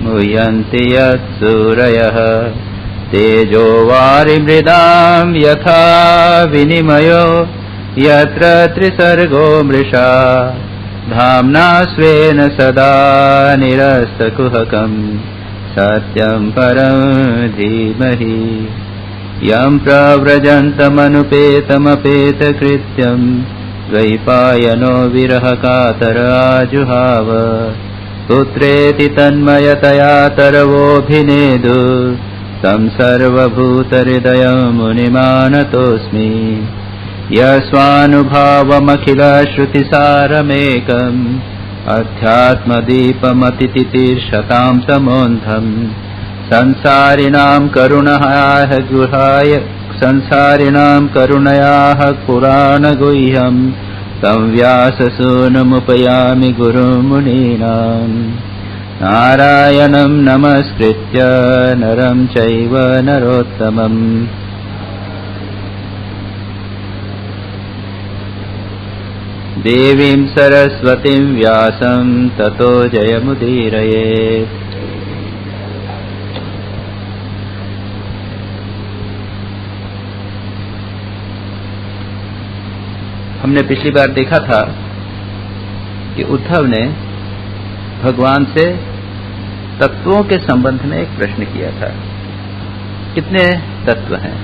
मुह्यन्ति यत्सूरयः तेजो वारिमृदां यथा विनिमयो यत्र त्रिसर्गो मृषा धाम्ना स्वेन सदा निरस्तकुहकम् सत्यं परं धीमहि यं प्रव्रजन्तमनुपेतमपेतकृत्यं द्वैपायनो विरहकातर आजुहाव पुत्रेति तन्मयतया तरवोऽभिनेदु तं सर्वभूतहृदयं मुनिमानतोऽस्मि यस्वानुभावमखिलश्रुतिसारमेकम् अध्यात्मदीपमतितितिर्षतां तमोऽन्धम् संसारिणां करुणयाः पुराणगुह्यम् तं व्याससूनुमुपयामि गुरुमुनीनाम् नारायणं नमस्कृत्य नरं चैव नरोत्तमम् देवीं सरस्वतीं व्यासं ततो जयमुदीरयेत्। हमने पिछली बार देखा था कि उद्धव ने भगवान से तत्वों के संबंध में एक प्रश्न किया था। कितने तत्व हैं,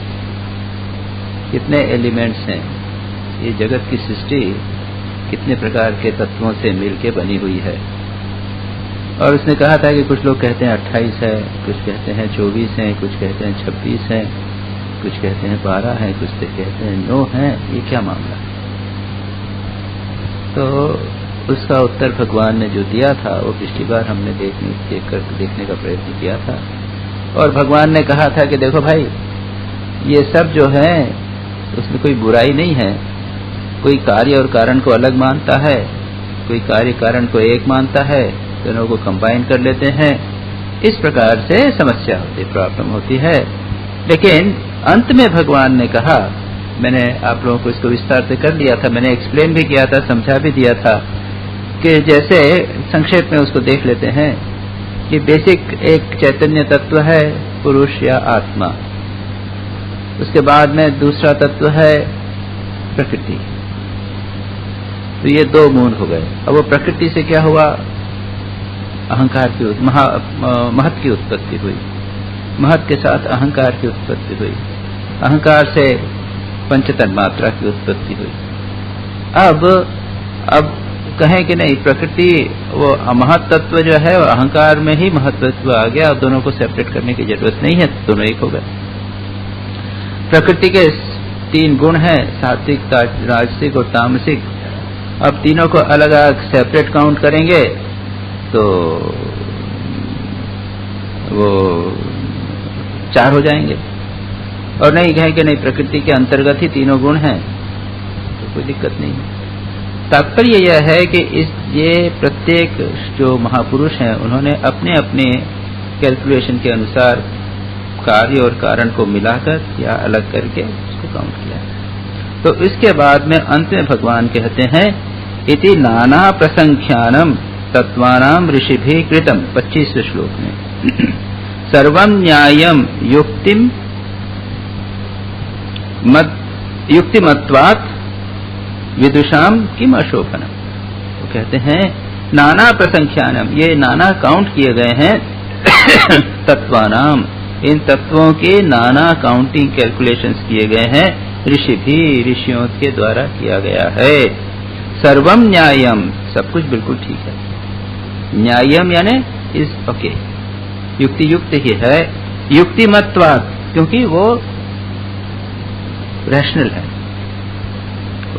कितने एलिमेंट्स हैं, ये जगत की सृष्टि कितने प्रकार के तत्वों से मिलके बनी हुई है। और उसने कहा था कि कुछ लोग कहते हैं 28 है, कुछ कहते हैं 24 हैं, कुछ कहते हैं 26 हैं, कुछ कहते हैं 12 हैं, कुछ कहते हैं 9 हैं। ये क्या मामला? तो उसका उत्तर भगवान ने जो दिया था वो पिछली बार हमने देखने का प्रयत्न किया था। और भगवान ने कहा था कि देखो भाई, ये सब जो है उसमें कोई बुराई नहीं है। कोई कार्य और कारण को अलग मानता है, कोई कार्य कारण को एक मानता है, दोनों को कंबाइन कर लेते हैं। इस प्रकार से समस्या होती, प्रॉब्लम होती है। लेकिन अंत में भगवान ने कहा, मैंने आप लोगों को इसको विस्तार से कर लिया था, मैंने एक्सप्लेन भी किया था, समझा भी दिया था कि जैसे संक्षेप में उसको देख लेते हैं कि बेसिक एक चैतन्य तत्व है, पुरुष या आत्मा। उसके बाद में दूसरा तत्व है प्रकृति। तो ये दो मूल हो गए। अब वो प्रकृति से क्या हुआ? अहंकार की महत की उत्पत्ति हुई, महत के साथ अहंकार की उत्पत्ति हुई, अहंकार से पंच तन्मात्रा की उत्पत्ति हुई। अब कहें कि नहीं, प्रकृति वो महत तत्व जो है वो अहंकार में ही महत्व आ गया। अब दोनों को सेपरेट करने की जरूरत नहीं है, दोनों एक हो गए। प्रकृति के 3 गुण हैं, सात्विक, राजसिक और तामसिक। अब तीनों को अलग अलग सेपरेट काउंट करेंगे तो वो 4 हो जाएंगे। और नहीं कहें कि नहीं, प्रकृति के अंतर्गत ही तीनों गुण हैं, तो कोई दिक्कत नहीं। तात्पर्य यह है कि ये प्रत्येक जो महापुरुष हैं उन्होंने अपने अपने कैलकुलेशन के अनुसार कार्य और कारण को मिलाकर या अलग करके उसको काउंट किया। तो इसके बाद में अंत में भगवान कहते हैं, इति नाना प्रसंख्यानम तत्वानां ऋषिभिः कृतम, 25वें श्लोक में सर्वं न्यायम युक्तिमत्वात् विदुषाम किम अशोभनम। वो कहते हैं नाना प्रसंख्यानम, ये नाना काउंट किए गए हैं तत्वानाम, इन तत्वों के नाना काउंटिंग कैलकुलेशंस किए गए हैं ऋषियों के द्वारा किया गया है। सर्वम न्यायम, सब कुछ बिल्कुल ठीक है। न्यायम यानी इज ओके, युक्ति युक्त ही है। युक्तिमत्वात्, क्योंकि वो रैशनल है,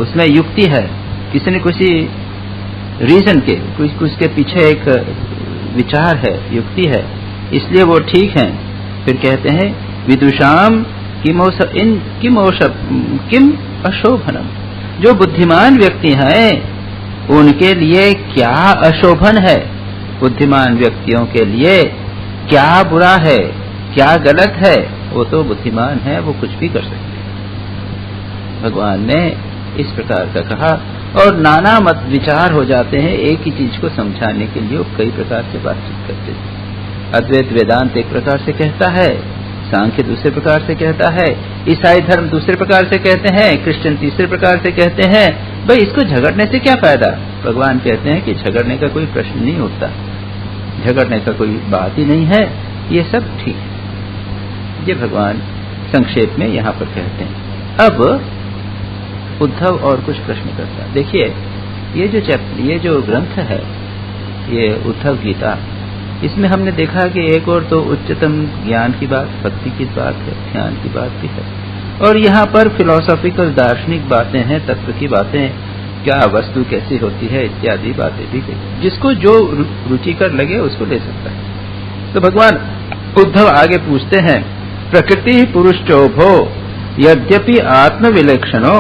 उसमें युक्ति है, किसी न किसी रीजन के, कुछ उसके पीछे एक विचार है, युक्ति है, इसलिए वो ठीक है। फिर कहते हैं विदुषाम किम अशोभनम, जो बुद्धिमान व्यक्ति हैं उनके लिए क्या अशोभन है, बुद्धिमान व्यक्तियों के लिए क्या बुरा है, क्या गलत है, वो तो बुद्धिमान है, वो कुछ भी कर सकते हैं। भगवान ने इस प्रकार का कहा। और नाना मत विचार हो जाते हैं, एक ही चीज को समझाने के लिए वो कई प्रकार से बातचीत करते थे। अद्वैत वेदांत एक प्रकार से कहता है, सांख्य दूसरे प्रकार से कहता है, ईसाई धर्म दूसरे प्रकार से कहते हैं, क्रिश्चियन तीसरे प्रकार से कहते हैं। भाई इसको झगड़ने से क्या फायदा? भगवान कहते हैं कि झगड़ने का कोई प्रश्न नहीं होता, झगड़ने का कोई बात ही नहीं है, ये सब ठीक है। ये भगवान संक्षेप में यहाँ पर कहते हैं। अब उद्धव और कुछ प्रश्न करता। देखिए ये जो ग्रंथ है, ये उद्धव गीता, इसमें हमने देखा कि एक और तो उच्चतम ज्ञान की बात, भक्ति की बात है, ध्यान की बात भी है, और यहाँ पर फिलोसॉफिकल दार्शनिक बातें हैं, तत्व की बातें, क्या वस्तु कैसी होती है इत्यादि बातें भी कही। जिसको जो रुचिकर लगे उसको ले सकता है। तो भगवान उद्धव आगे पूछते हैं, प्रकृति पुरुषोभो यद्यपि आत्मविलक्षणो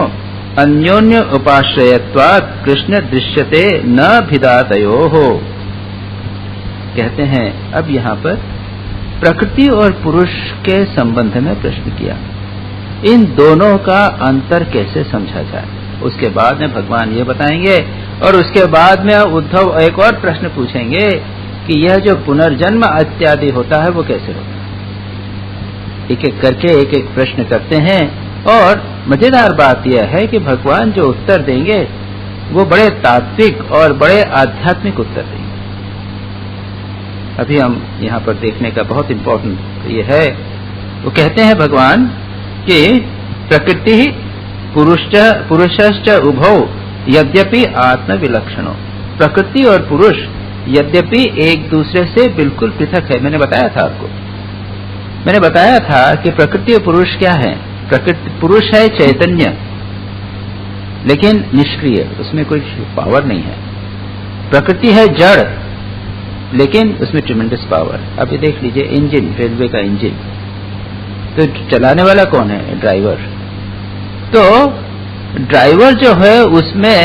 अन्योन्य उपाश्रयत्वात् कृष्ण दृश्यते न भिदातयोः। कहते हैं अब यहाँ पर प्रकृति और पुरुष के संबंध में प्रश्न किया, इन दोनों का अंतर कैसे समझा जाए। उसके बाद में भगवान ये बताएंगे, और उसके बाद में उद्धव एक और प्रश्न पूछेंगे कि यह जो पुनर्जन्म इत्यादि होता है वो कैसे होता है। एक एक करके एक एक प्रश्न करते हैं, और मजेदार बात यह है कि भगवान जो उत्तर देंगे वो बड़े तात्विक और बड़े आध्यात्मिक उत्तर देंगे। अभी हम यहाँ पर देखने का बहुत इम्पोर्टेंट ये है, वो कहते हैं भगवान कि प्रकृति पुरुषश्च उभौ यद्यपि आत्म विलक्षणो। प्रकृति और पुरुष यद्यपि एक दूसरे से बिल्कुल पृथक है। मैंने बताया था आपको, मैंने बताया था कि प्रकृति और पुरुष क्या है। प्रकृति पुरुष है चैतन्य, लेकिन निष्क्रिय, उसमें कोई पावर नहीं है। प्रकृति है जड़, लेकिन उसमें ट्रिमेंडस पावर। अब ये देख लीजिए इंजन, रेलवे का इंजन, तो चलाने वाला कौन है? ड्राइवर। तो ड्राइवर जो है उसमें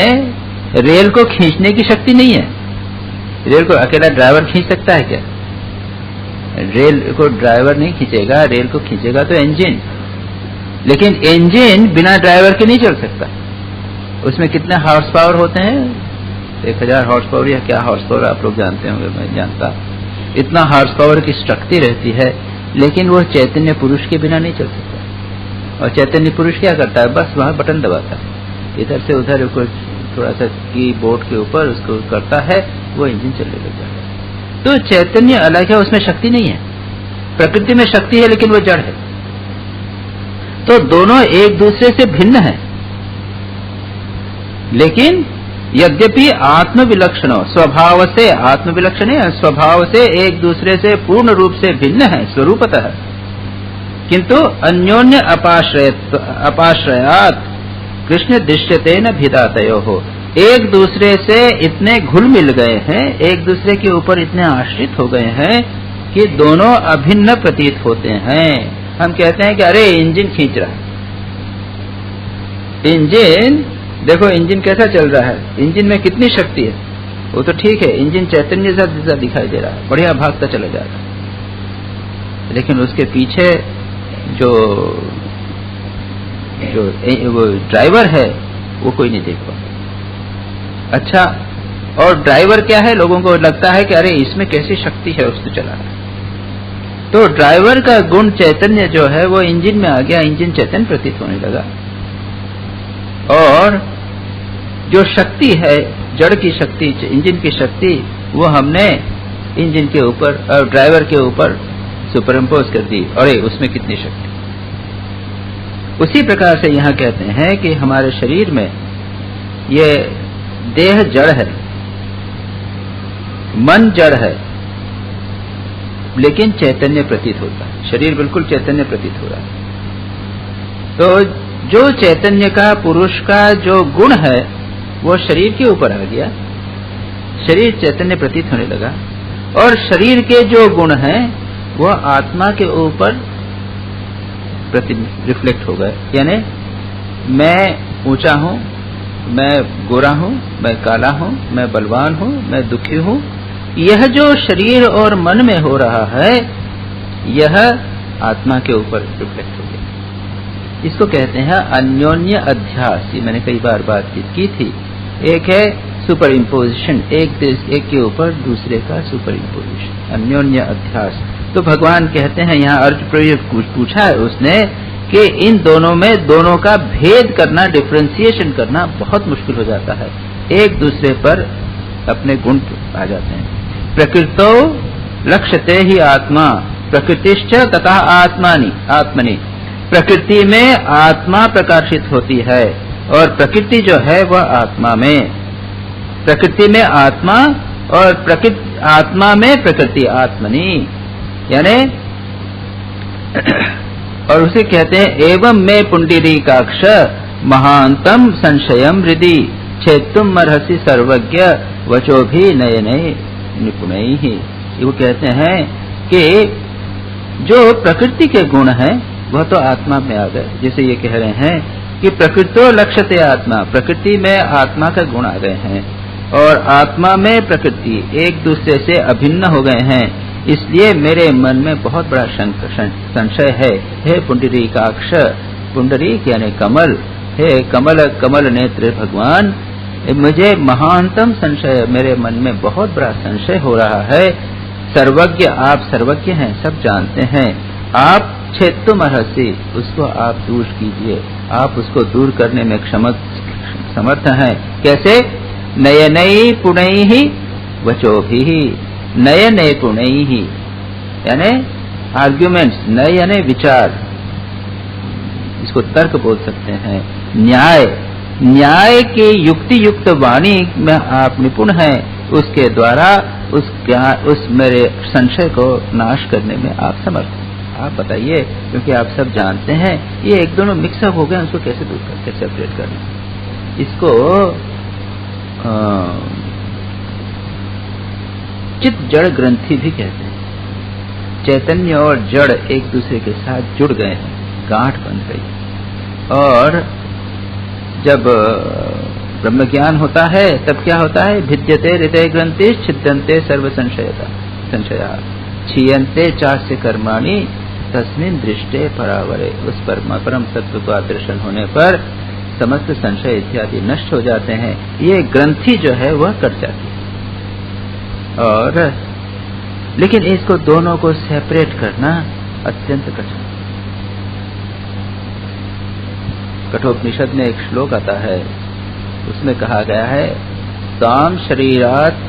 रेल को खींचने की शक्ति नहीं है। रेल को अकेला ड्राइवर खींच सकता है क्या? रेल को ड्राइवर नहीं खींचेगा, रेल को खींचेगा तो इंजन। लेकिन इंजन बिना ड्राइवर के नहीं चल सकता। उसमें कितने हॉर्स पावर होते हैं? 1000 हॉर्स पावर या क्या हॉर्स पावर आप लोग जानते होंगे, मैं जानता। इतना हॉर्स पावर की शक्ति रहती है, लेकिन वो चैतन्य पुरुष के बिना नहीं चल सकता। और चैतन्य पुरुष क्या करता है? बस वहां बटन दबाता है, इधर से उधर को थोड़ा सा कीबोर्ड के ऊपर उसको करता है, वो इंजन चलने लग जाता है। तो चैतन्य अलग है, उसमें शक्ति नहीं है। प्रकृति में शक्ति है, लेकिन वो जड़ है। तो दोनों एक दूसरे से भिन्न है, लेकिन यद्यपि आत्मविलक्षण, स्वभाव से आत्मविलक्षण है, स्वभाव से एक दूसरे से पूर्ण रूप से भिन्न है स्वरूपतः, किंतु अन्योन्य अपाश्रयात् कृष्ण दृश्यते न भिदातयोः। एक दूसरे से इतने घुल मिल गए हैं, एक दूसरे के ऊपर इतने आश्रित हो गए हैं कि दोनों अभिन्न प्रतीत होते हैं। हम कहते हैं कि अरे इंजन खींच रहा है, इंजन देखो इंजन कैसा चल रहा है, इंजन में कितनी शक्ति है। वो तो ठीक है, इंजन चैतन्य जैसा दिखाई दे रहा है, बढ़िया भागता चला जा रहा है, लेकिन उसके पीछे जो वो ड्राइवर है वो कोई नहीं देख पाता। अच्छा, और ड्राइवर क्या है? लोगों को लगता है कि अरे इसमें कैसी शक्ति है उसको चला रहा है। तो ड्राइवर का गुण चैतन्य जो है वो इंजन में आ गया, इंजन चैतन्य प्रतीत होने लगा। और जो शक्ति है, जड़ की शक्ति, इंजन की शक्ति, वो हमने इंजन के ऊपर और ड्राइवर के ऊपर सुपरइम्पोज कर दी। अरे उसमें कितनी शक्ति। उसी प्रकार से यहाँ कहते हैं कि हमारे शरीर में ये देह जड़ है, मन जड़ है, लेकिन चैतन्य प्रतीत होता है। शरीर बिल्कुल चैतन्य प्रतीत हो रहा है। तो जो चैतन्य का, पुरुष का जो गुण है वो शरीर के ऊपर आ गया, शरीर चैतन्य प्रतीत होने लगा। और शरीर के जो गुण हैं वो आत्मा के ऊपर रिफ्लेक्ट हो गए। यानी मैं ऊंचा हूं, मैं गोरा हूं, मैं काला हूं, मैं बलवान हूं, मैं दुखी हूं, यह जो शरीर और मन में हो रहा है यह आत्मा के ऊपर रिफ्लेक्ट हो गया। इसको कहते हैं अन्योन्य अध्यास। ये मैंने कई बार बात की थी। एक है सुपर इम्पोजिशन, एक के ऊपर दूसरे का सुपर इम्पोजिशन, अन्योन्य अध्यास। तो भगवान कहते हैं, यहाँ अर्जुन पूछा है उसने कि इन दोनों में दोनों का भेद करना, डिफ्रेंसिएशन करना बहुत मुश्किल हो जाता है, एक दूसरे पर अपने गुण आ जाते हैं। प्रकृतो लक्ष्यते ही आत्मा प्रकृतिश्च तथा आत्मनि। प्रकृति में आत्मा प्रकाशित होती है और प्रकृति जो है वह आत्मा में, प्रकृति में आत्मा और आत्मा में प्रकृति, आत्मनि यानी और उसे कहते हैं एवं में पुंडरीकाक्ष महांतम संशयम हृदि छेत्तुम अर्हसि सर्वज्ञ वचो भी नयने निपुणैः ही। वो कहते हैं कि जो प्रकृति के गुण हैं वह तो आत्मा में आ गए, जैसे ये कह रहे हैं कि प्रकृतो लक्ष्यते आत्मा, प्रकृति में आत्मा का गुण आ गए हैं और आत्मा में प्रकृति एक दूसरे से अभिन्न हो गए हैं, इसलिए मेरे मन में बहुत बड़ा संशय है। हे पुंडरीकाक्ष, पुंडरीक यानी कमल, हे कमल नेत्र भगवान, मुझे महानतम संशय, मेरे मन में बहुत बड़ा संशय हो रहा है। सर्वज्ञ, आप सर्वज्ञ हैं, सब जानते हैं, आप छेत्तुम अर्हसि, उसको आप दूर कीजिए, आप उसको दूर करने में समर्थ हैं। कैसे? नयनई पुणैः वचोभिः, नयनय पुणैः यानी आर्ग्यूमेंट्स, नय यानी विचार, इसको तर्क बोल सकते हैं। न्याय की युक्ति युक्त वाणी में आप निपुण हैं, उसके द्वारा उस मेरे संशय को नाश करने में आप समर्थ हैं। आप बताइए, क्योंकि आप सब जानते हैं ये एक दोनों मिक्सअप हो गए, उसको कैसे दूर करके सेपरेट करना। इसको चित्त जड़ ग्रंथि भी कहते हैं। चैतन्य और जड़ एक दूसरे के साथ जुड़ गए हैं, गांठ बन गई, और जब ब्रह्म ज्ञान होता है तब क्या होता है? भिद्यते हृदय ग्रंथि छिद्यन्ते सर्व संशया क्षीयन्ते चास्य कर्माणि तस्मिन् दृष्टे परावरे। उस परम सत्व का दर्शन होने पर समस्त संशय इत्यादि नष्ट हो जाते हैं, ये ग्रंथि जो है वह कट जाती है। और लेकिन इसको दोनों को सेपरेट करना अत्यंत कठिन। कठोपनिषद में एक श्लोक आता है, उसमें कहा गया है ताम शरीरात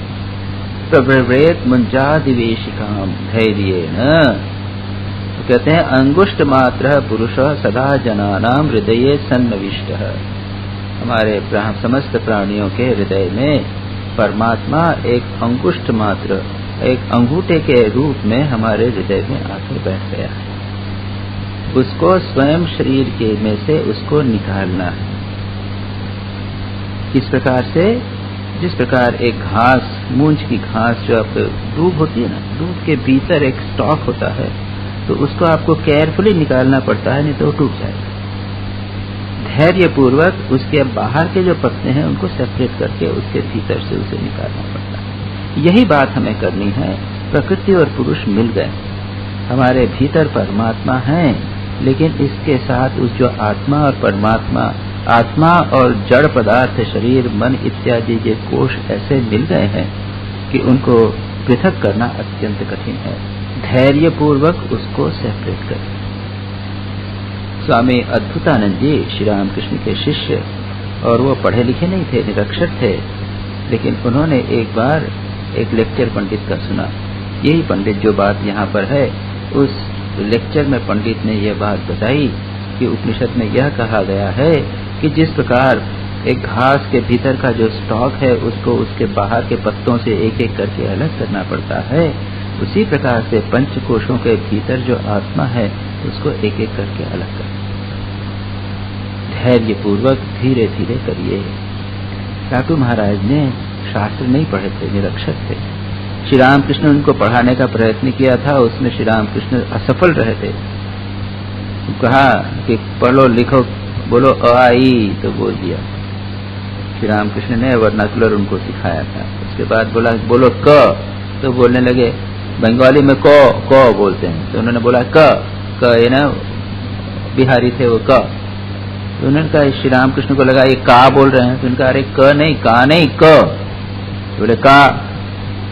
प्रभ्रवेत मुंजादिवेशिकाम धैर्येण। तो कहते हैं अंगुष्ठ मात्र पुरुष सदा जनानाम हृदये सन्नविष्टः। हमारे समस्त प्राणियों के हृदय में परमात्मा एक अंगुष्ठ मात्र, एक अंगूठे के रूप में हमारे हृदय में आकर बैठ गया है। उसको स्वयं शरीर के में से उसको निकालना है। किस प्रकार से? जिस प्रकार एक घास, मूंछ की घास जो आप दूब होती है ना, दूब के भीतर एक स्टॉक होता है, तो उसको आपको केयरफुली निकालना पड़ता है, नहीं तो वो टूट जाएगा। धैर्य पूर्वक उसके बाहर के जो पत्ते हैं उनको सेपरेट करके उसके भीतर से उसे निकालना पड़ता है। यही बात हमें करनी है। प्रकृति और पुरुष मिल गए, हमारे भीतर परमात्मा है, लेकिन इसके साथ उस जो आत्मा और परमात्मा, आत्मा और जड़ पदार्थ शरीर मन इत्यादि के कोश ऐसे मिल गए हैं कि उनको पृथक करना अत्यंत कठिन है। धैर्य पूर्वक उसको सेपरेट करें। स्वामी अद्भुतानंद जी श्री रामकृष्ण के शिष्य, और वो पढ़े लिखे नहीं थे, निरक्षर थे, लेकिन उन्होंने एक बार एक लेक्चर पंडित का सुना। यही पंडित जो बात यहाँ पर है, उस लेक्चर में पंडित ने यह बात बताई कि उपनिषद में यह कहा गया है कि जिस प्रकार एक घास के भीतर का जो स्टॉक है उसको उसके बाहर के पत्तों से एक एक करके अलग करना पड़ता है, उसी प्रकार से पंचकोशों के भीतर जो आत्मा है उसको एक एक करके अलग करना। धैर्य पूर्वक धीरे धीरे करिए। ठाकुर महाराज ने शास्त्र नहीं पढ़े थे, निरक्षर थे। श्री रामकृष्ण उनको पढ़ाने का प्रयत्न किया था, उसमें श्री रामकृष्ण असफल रहे थे। कहा कि पढ़ो लिखो बोलो अ आ ई, तो बोल दिया। श्री रामकृष्ण ने वर्नाकुलर उनको सिखाया था। उसके बाद बोला बोलो क, तो बोलने लगे। बंगाली में क बोलते हैं, तो उन्होंने बोला क ये ना बिहारी थे वो क। तो उन्होंने कहा श्री रामकृष्ण को लगा ये का बोल रहे हैं, तो उनका अरे क नहीं, का नहीं क। बोले का,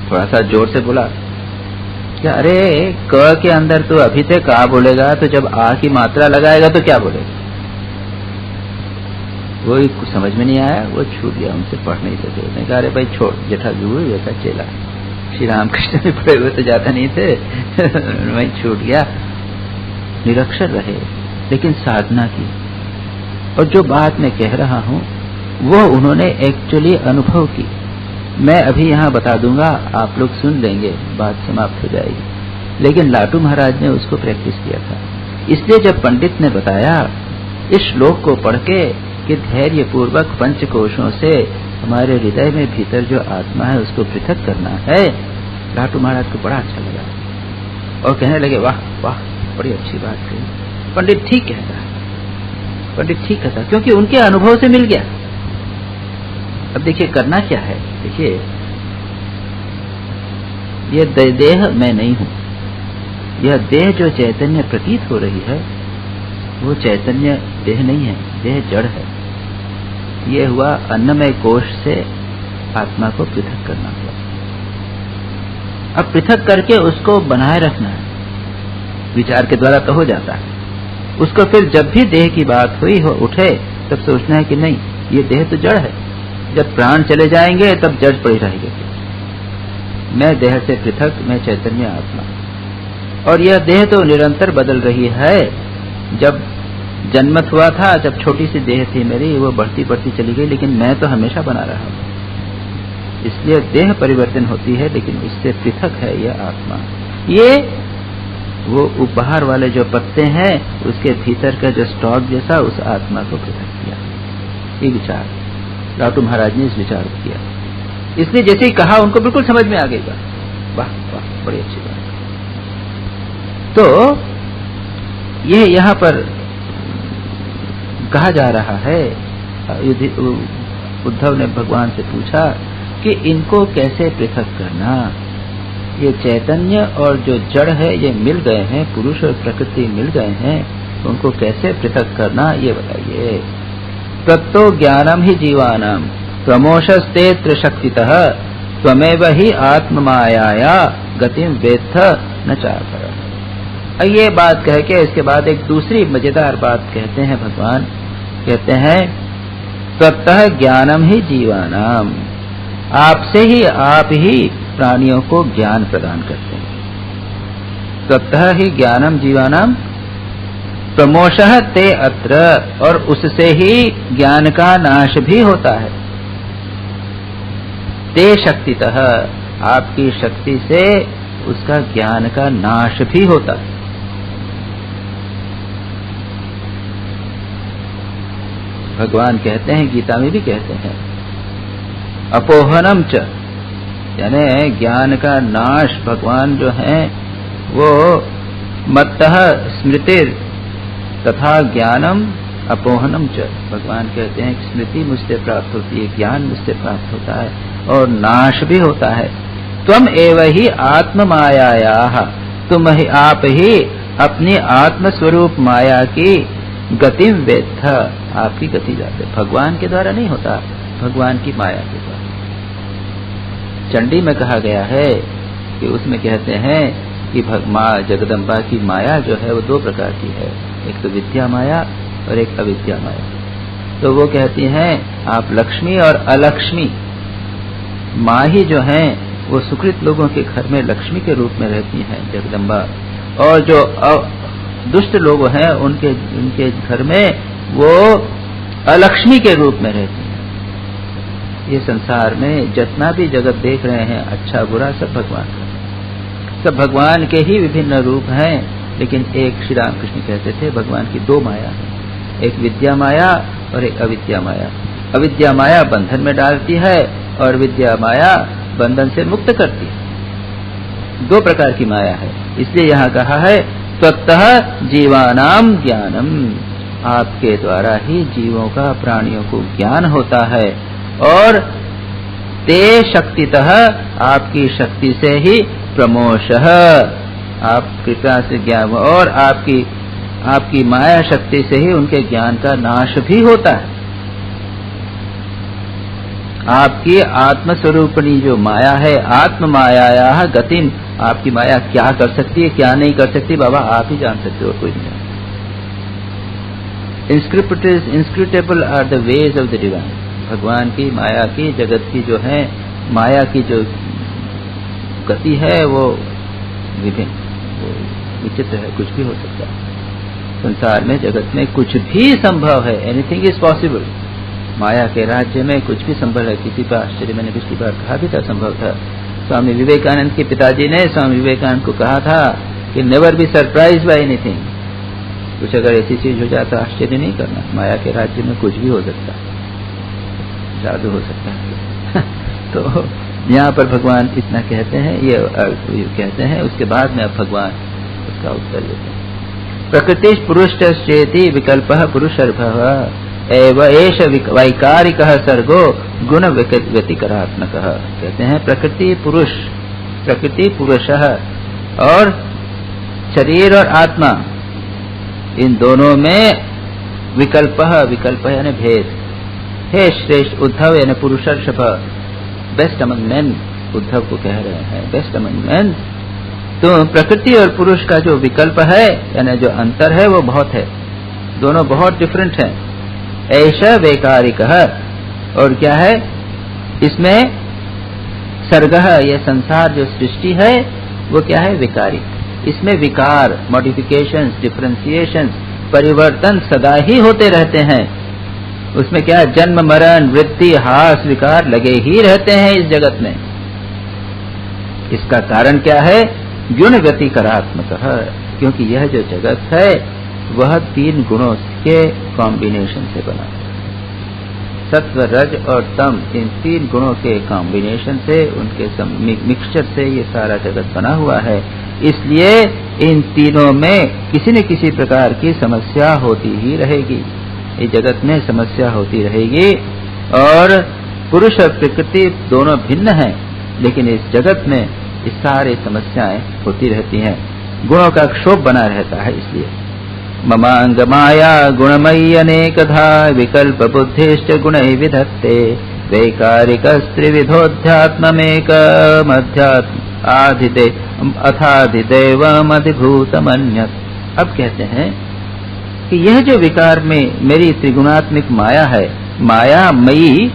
थोड़ा सा जोर से बोला क्या, अरे क के अंदर तो अभी से का बोलेगा, तो जब आ की मात्रा लगाएगा तो क्या बोलेगा। वो कुछ समझ में नहीं आया, वो छूट गया, उनसे पढ़ नहीं सके। उसने कहा अरे भाई छोड़, जेठा गुरु जैसा चेला, श्री रामकृष्ण भी पढ़े हुए तो जाता नहीं थे वही छूट गया। निरक्षर रहे लेकिन साधना की, और जो बात मैं कह रहा हूँ वो उन्होंने एक्चुअली अनुभव की। मैं अभी यहाँ बता दूंगा, आप लोग सुन लेंगे, बात समाप्त हो जाएगी। लेकिन लाटू महाराज ने उसको प्रैक्टिस किया था। इसलिए जब पंडित ने बताया इस श्लोक को पढ़ के कि धैर्य पूर्वक पंचकोशों से हमारे हृदय में भीतर जो आत्मा है उसको पृथक करना है, लाटू महाराज को बड़ा अच्छा लगा और कहने लगे वाह वाह, बड़ी अच्छी बात कही, पंडित ठीक कहता है, पंडित ठीक कहता, क्योंकि उनके अनुभव से मिल गया। अब देखिए करना क्या है, देखिए यह देह मैं नहीं हूं, यह देह जो चैतन्य प्रतीत हो रही है वो चैतन्य देह नहीं है, देह जड़ है। ये हुआ अन्नमय कोश से आत्मा को पृथक करना हुआ। अब पृथक करके उसको बनाए रखना है, विचार के द्वारा तो हो जाता है, उसको फिर जब भी देह की बात हुई हो उठे तब सोचना है कि नहीं ये देह तो जड़ है, जब प्राण चले जाएंगे तब जड़ पड़ी रहेगी, मैं देह से पृथक, मैं चैतन्य आत्मा। और यह देह तो निरंतर बदल रही है। जब जन्मत हुआ था, जब छोटी सी देह थी मेरी, वो बढ़ती बढ़ती चली गई, लेकिन मैं तो हमेशा बना रहा हूं। इसलिए देह परिवर्तन होती है लेकिन उससे पृथक है यह आत्मा। ये वो उपहार वाले जो पत्ते हैं उसके भीतर का जो स्टॉक जैसा उस आत्मा को पृथक किया, ये विचार लाटू महाराज ने इस विचार को किया। इसलिए जैसे ही कहा उनको बिल्कुल समझ में आ गई बात, वाह वाह बड़ी अच्छी बात। तो ये यहाँ पर कहा जा रहा है, उद्धव ने भगवान से पूछा कि इनको कैसे पृथक करना, ये चैतन्य और जो जड़ है ये मिल गए हैं, पुरुष और प्रकृति मिल गए हैं, उनको कैसे पृथक करना ये बताइए। तत्तो ज्ञानम ही जीवानाम त्वमोषस्ते त्रिशक्तितः त्वमेव ही आत्ममायाया गतिम वेत्थ न चाकर। ये बात कह के इसके बाद एक दूसरी मजेदार बात कहते हैं भगवान, कहते हैं तत्तः ज्ञानम ही जीवानाम, आपसे ही आप ही प्राणियों को ज्ञान प्रदान करते हैं। तत्तः ही ज्ञानम जीवानाम प्रमोषः ते अत्र, और उससे ही ज्ञान का नाश भी होता है। ते शक्तितः, आपकी शक्ति से उसका ज्ञान का नाश भी होता है। भगवान कहते हैं, गीता में भी कहते हैं, अपोहनम च, यानी ज्ञान का नाश भगवान जो है वो मत्तः स्मृतिर तथा ज्ञानम अपोहनम च, भगवान कहते हैं कि स्मृति मुझसे प्राप्त होती है, ज्ञान मुझसे प्राप्त होता है और नाश भी होता है। त्वम एव ही आत्म मायायाः, तुम ही आप ही अपनी आत्म स्वरूप माया की गतिम वेत्थ, आपकी गति जाते, भगवान के द्वारा नहीं होता, भगवान की माया के द्वारा। चंडी में कहा गया है कि उसमें कहते हैं कि माँ जगदम्बा की माया जो है वो दो प्रकार की है, एक तो विद्या माया और एक अविद्या माया। तो वो कहती हैं आप लक्ष्मी और अलक्ष्मी माँ ही जो हैं वो सुकृत लोगों के घर में लक्ष्मी के रूप में रहती हैं जगदम्बा, और जो दुष्ट लोग हैं उनके घर में वो अलक्ष्मी के रूप में रहती हैं। ये संसार में जितना भी जगत देख रहे हैं अच्छा बुरा सब भगवान का, सब भगवान के ही विभिन्न रूप हैं। लेकिन एक श्री रामकृष्ण कहते थे भगवान की दो माया है, एक विद्या माया और एक अविद्या माया। अविद्या माया बंधन में डालती है और विद्या माया बंधन से मुक्त करती है। दो प्रकार की माया है। इसलिए यहाँ कहा है त्वत्तः जीवानाम ज्ञानम, आपके द्वारा ही जीवों का प्राणियों को ज्ञान होता है, और ते शक्तितः, आपकी शक्ति से ही प्रमोषः, आप कृपा से ज्ञान, और आपकी माया शक्ति से ही उनके ज्ञान का नाश भी होता है। आपकी आत्मस्वरूपणी जो माया है, आत्म माया गतिम, आपकी माया क्या कर सकती है क्या नहीं कर सकती, बाबा आप ही जान सकते हो, कोई नहीं। Inscrutable are the ways of the divine. भगवान की माया की, जगत की जो है माया की जो गति है वो विभिन्न, वो विचित्र है, कुछ भी हो सकता है। संसार में, जगत में कुछ भी संभव है, एनीथिंग इज पॉसिबल। माया के राज्य में कुछ भी संभव है। किसी का आश्चर्य, मैंने पिछली बार कहा भी था, संभव था। स्वामी विवेकानंद के पिताजी ने स्वामी विवेकानंद को कहा था कि never be surprise by anything. कुछ अगर ऐसी चीज हो जाए तो आश्चर्य नहीं करना, माया के राज्य में कुछ भी हो सकता है, जादू हो सकता है। तो यहाँ पर भगवान इतना कहते हैं, ये कहते हैं। उसके बाद में अब भगवान उसका उत्तर देते हैं। प्रकृति पुरुषश्चेति विकल्प पुरुषर्भव एव एष वैकारिक सर्गो गुण व्यतिकरात्मक। कहते हैं प्रकृति पुरुष, प्रकृति पुरुष और शरीर और आत्मा, इन दोनों में विकल्प, विकल्प यानी भेद। हे श्रेष्ठ उद्धव यानी पुरुषर्षभ, बेस्ट अमंग मेन, उद्धव को कह रहे हैं बेस्ट अमंग मेन। तो प्रकृति और पुरुष का जो विकल्प है यानी जो अंतर है वो बहुत है, दोनों बहुत डिफरेंट हैं। ऐसा वैकारिक, और क्या है इसमें सर्ग, ये संसार जो सृष्टि है वो क्या है विकारिक। इसमें विकार, मॉडिफिकेशंस, डिफरेंशिएशंस, परिवर्तन सदा ही होते रहते हैं। उसमें क्या जन्म मरण वृत्ति हास विकार लगे ही रहते हैं इस जगत में। इसका कारण क्या है? गुण व्यतिकरात्मक, क्योंकि यह जो जगत है वह 3 गुणों के कॉम्बिनेशन से बना है। सत्व रज और तम, इन 3 गुणों के कॉम्बिनेशन से, उनके मिक्सचर से ये सारा जगत बना हुआ है। इसलिए इन तीनों में किसी न किसी प्रकार की समस्या होती ही रहेगी, इस जगत में समस्या होती रहेगी। और पुरुष और प्रकृति दोनों भिन्न हैं, लेकिन इस जगत में इस सारी समस्याएं होती रहती हैं, गुणों का क्षोभ बना रहता है। इसलिए ममांग माया गुणमयी अनेकधा विकल्प बुद्धिश्च गुणै विधत्ते वैकारिक त्रिविधोध्यात्ममेक अथाधिदैवमधिभूतमन्यत्। अब कहते हैं कि यह जो विकार में मेरी त्रिगुणात्मिक माया है, माया मयी